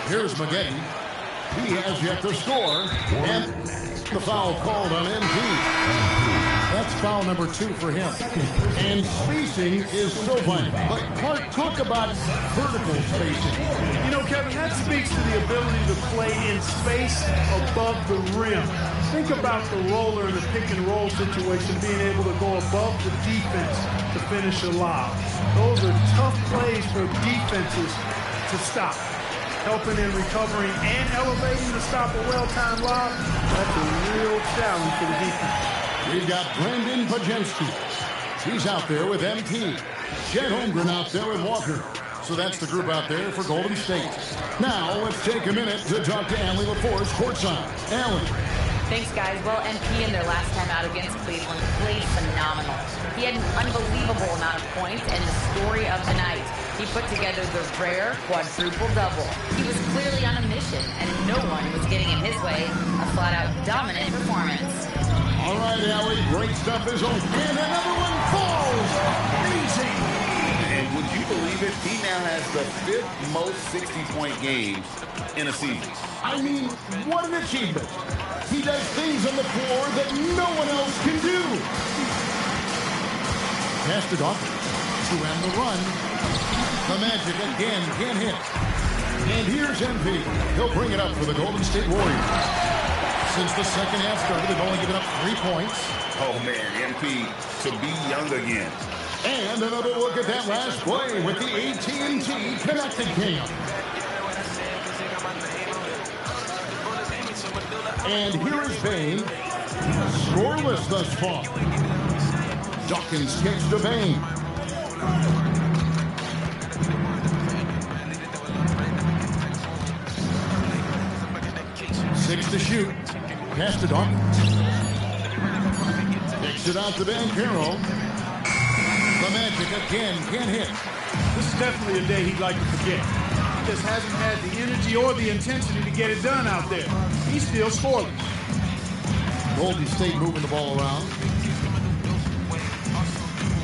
Speaker 2: Here's McGetty. He has yet to score. And the foul called on MP. That's foul number 2 for him. And spacing is so vital. But Clark, talk about vertical spacing.
Speaker 11: You know, Kevin, that speaks to the ability to play in space above the rim. Think about the roller in the pick and roll situation, being able to go above the defense to finish a lob. Those are tough plays for defenses to stop. Helping in recovering and elevating to stop a well-timed lob, that's a real challenge for the defense.
Speaker 2: We've got Nba2k26. He's out there with MP. Chet Holmgren out there with Walker. So that's the group out there for Golden State. Now, let's take a minute to talk to Allie LaForce courtside. Allie.
Speaker 6: Thanks, guys. Well, MP in their last time out against Cleveland played phenomenal. He had an unbelievable amount of points and the story of the night. He put together the rare quadruple-double. He was clearly on a mission, and no one was getting in his way. A flat-out dominant performance.
Speaker 2: All right, Allie, great stuff is on. And another one falls. Amazing.
Speaker 15: And would you believe it? He now has the 5th most 60-point games in a season.
Speaker 2: I mean, what an achievement. He does things on the floor that no one else can do. Pass to Dawkins to end the run. The Magic again can't hit. And here's MP. He'll bring it up for the Golden State Warriors. Since the second half started, they've only given up 3 points.
Speaker 15: Oh, man, MP to be young again.
Speaker 2: And another look at that last play with the AT&T Connected Cam. And here is Bain. Scoreless thus far. Dawkins kicks to Bain. Six to shoot. Pass to Dawkins. Kicks it out to Banchero. The Magic again can't hit.
Speaker 11: This is definitely a day he'd like to forget. He just hasn't had the energy or the intensity to get it done out there. He's still scoreless.
Speaker 2: Golden State moving the ball around.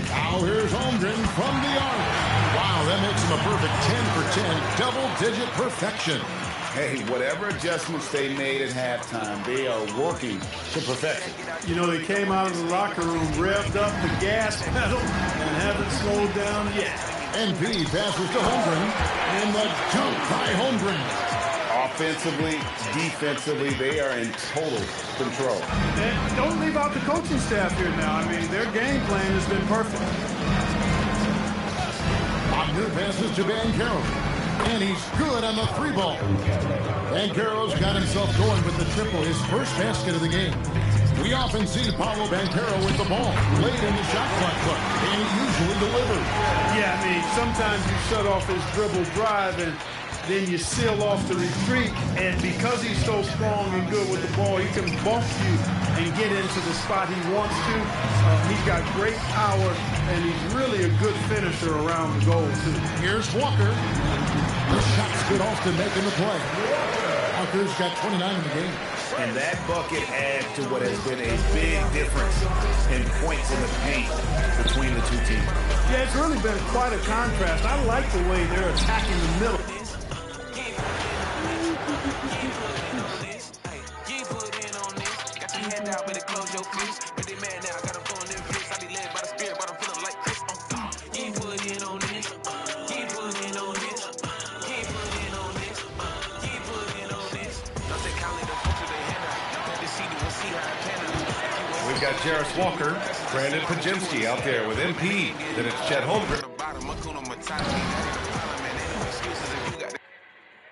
Speaker 2: Now here's Holmgren from the arc. Wow, that makes him a perfect 10 for 10. Double-digit perfection.
Speaker 15: Hey, whatever adjustments they made at halftime, they are working to perfection.
Speaker 11: You know, they came out of the locker room, revved up the gas pedal, and haven't slowed down yet.
Speaker 2: NB passes to Holmgren, and the dunk by Holmgren.
Speaker 15: Offensively, defensively, they are in total control.
Speaker 11: And don't leave out the coaching staff here now. I mean, their game plan has been perfect.
Speaker 2: Wagner passes to Banchero. And he's good on the 3 ball. Banchero's got himself going with the triple, his first basket of the game. We often see Paolo Banchero with the ball late in the shot clock, and he usually delivers.
Speaker 11: Yeah, I mean, sometimes you shut off his dribble drive and then you seal off the retreat, and because he's so strong and good with the ball, he can bump you and get into the spot he wants to. He's got great power, and he's really a good finisher around the goal, too.
Speaker 2: Here's Walker. The shot's good, Austin making the play. Walker's got 29 in the game.
Speaker 15: And that bucket adds to what has been a big difference in points in the paint between the two teams.
Speaker 11: Yeah, it's really been quite a contrast. I like the way they're attacking the middle.
Speaker 7: We've got Jarris Walker, Brandon Pajemski out there with MP. Then it's Chet Holmgren.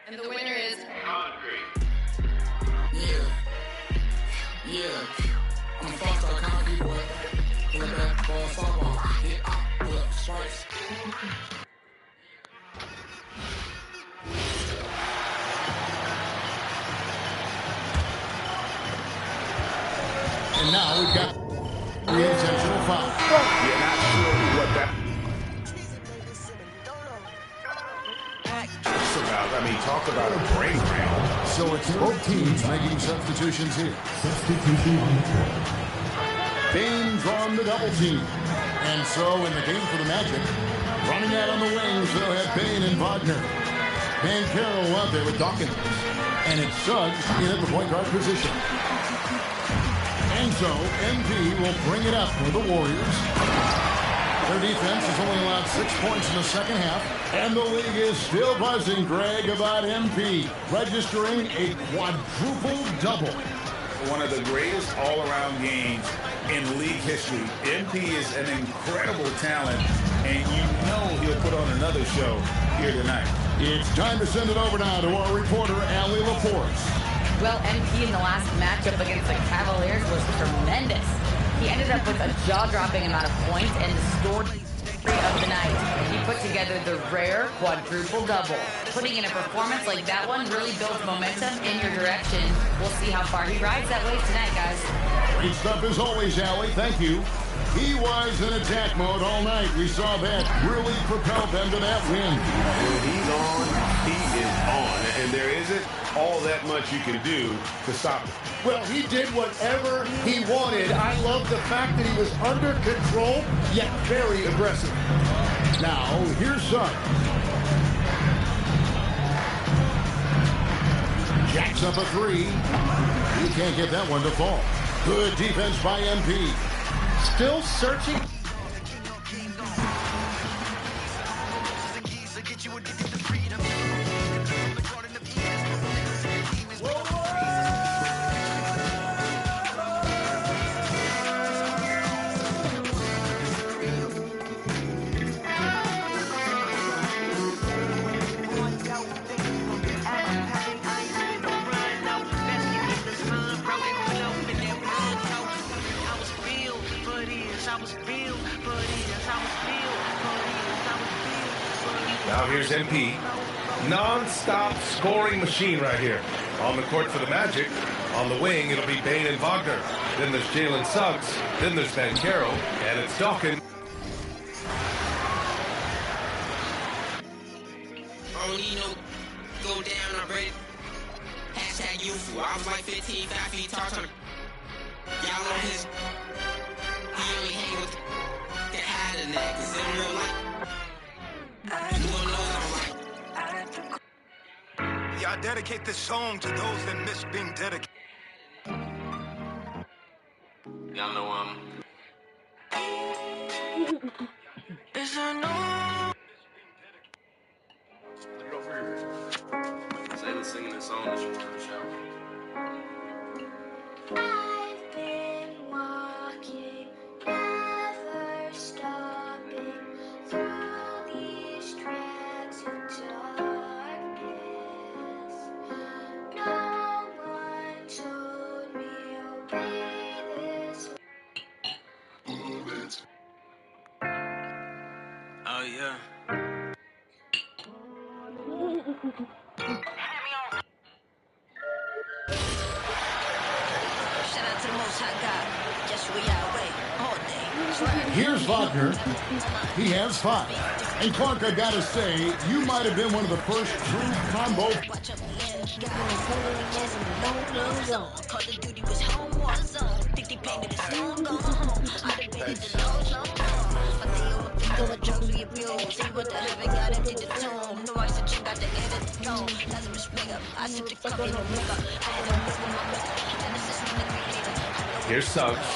Speaker 6: And the winner is
Speaker 14: Concrete. Yeah. I'm a five-star concrete boy. Play basketball, softball, hit up, strikes.
Speaker 2: And now we've got the intentional foul.
Speaker 15: You're not sure what that...
Speaker 7: Talk about a brain drain.
Speaker 2: So it's both teams making substitutions here. Bain drawn the double team. And so in the game for the Magic, running out on the wings, they'll have Bane and Wagner. Banchero out there with Dawkins. And it's Suggs in at the point guard position. And so MP will bring it up for the Warriors. Their defense has only allowed 6 points in the second half. And the league is still buzzing, Greg, about MP registering a quadruple double.
Speaker 15: One of the greatest all-around games in league history. MP is an incredible talent, and you know he'll put on another show here tonight.
Speaker 2: It's time to send it over now to our reporter, Allie LaForce.
Speaker 6: Well, MP in the last matchup against the Cavaliers was tremendous. He ended up with a jaw-dropping amount of points and the story of the night. He put together the rare quadruple double. Putting in a performance like that one really builds momentum in your direction. We'll see how far he rides that wave tonight, guys.
Speaker 2: Great stuff as always, Allie. Thank you. He was in attack mode all night. We saw that really propelled them to that win.
Speaker 4: When he's on, he is on. And there isn't all that much you can do to stop him.
Speaker 3: Well, he did whatever he wanted. I love the fact that he was under control, yet very aggressive.
Speaker 2: Now, here's Suggs. Jacks up a three. He can't get that one to fall. Good defense by MP.
Speaker 3: Still searching.
Speaker 7: Now here's MP. Non-stop scoring machine right here. On the court for the Magic. On the wing, it'll be Bane and Wagner. Then there's Jalen Suggs. Then there's Banchero. And it's Dawkins.
Speaker 16: I don't need no go down, I'm ready. Hashtag youthful. I was like 15, 5 feet tall, trying to... Y'all on his... He only hang with the high than that, cause in real life... You don't know what I'm like.
Speaker 17: Yeah, I dedicate this song to those that miss being dedicated.
Speaker 16: Y'all know Is there no... Look over here. Sayla's singing this song that she wants to shout.
Speaker 18: I've been walking, never stopping through these tracks of darkness. No one told me I'll be this way.
Speaker 16: Oh, yeah. Shout out to the Most High God. Just we Yahweh all day.
Speaker 2: Here's Wagner. He has 5. And Clark, I gotta say, you might have been one of the first true combo.
Speaker 18: Call of Duty was home war zone. Think they painted the song go home. I debated the lows no more. But they overthink the drugs we abuse. See what the heaven got into the tomb. No, I said you got the edit. No, Lazarus mega. I sipped the coffee no mega. I had a look with my mega. Genesis from the creator.
Speaker 7: Here's Suggs.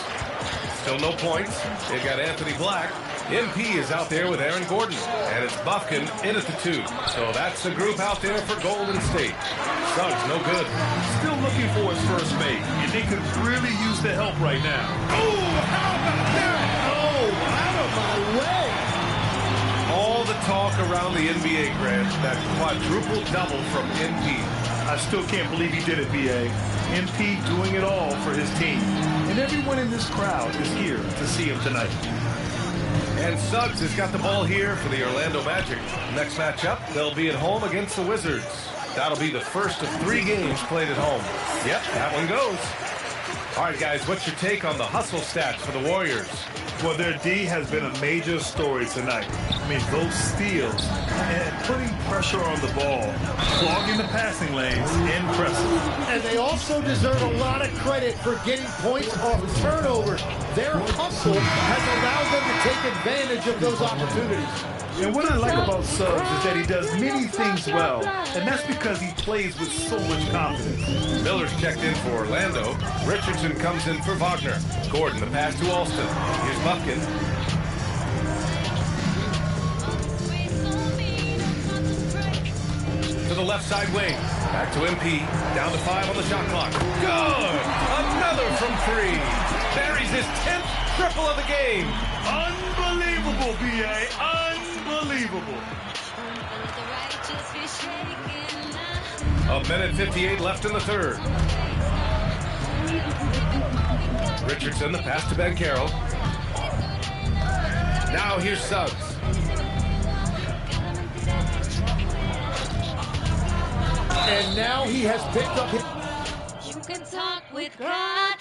Speaker 7: Still no points. They've got Anthony Black. MP is out there with Aaron Gordon. And it's Buffkin in at the 2. So that's the group out there for Golden State. Suggs, no good.
Speaker 9: Still looking for his first mate. And they could really use the help right now. Oh, how about that?
Speaker 3: Oh, out of my way.
Speaker 7: All the talk around the NBA, Grant, that quadruple double from MP.
Speaker 9: I still can't believe he did it, B.A. MP doing it all for his team. And everyone in this crowd is here to see him tonight.
Speaker 7: And Suggs has got the ball here for the Orlando Magic. Next matchup, they'll be at home against the Wizards. That'll be the first of 3 games played at home. Yep, that one goes. All right, guys, what's your take on the hustle stats for the Warriors?
Speaker 9: Well, their D has been a major story tonight. I mean, those steals and putting pressure on the ball, clogging the passing lanes, impressive.
Speaker 3: And they also deserve a lot of credit for getting points off turnovers. Their hustle has allowed them to take advantage of those opportunities.
Speaker 9: And what I like about Suggs is that he does many things well, and that's because he plays with so much confidence.
Speaker 7: Miller's checked in for Orlando. Richardson comes in for Wagner. Gordon, the pass to Alston. Here's Buffkin. To the left side wing. Back to MP. Down to 5 on the shot clock. Good! Another from 3. Buries his 10th triple of the game.
Speaker 9: Unbelievable, B.A. Unbelievable.
Speaker 7: A minute 58 left in the third. Richardson, the pass to Banchero. Now here's Suggs.
Speaker 3: And now he has picked up his...
Speaker 18: You can talk with God.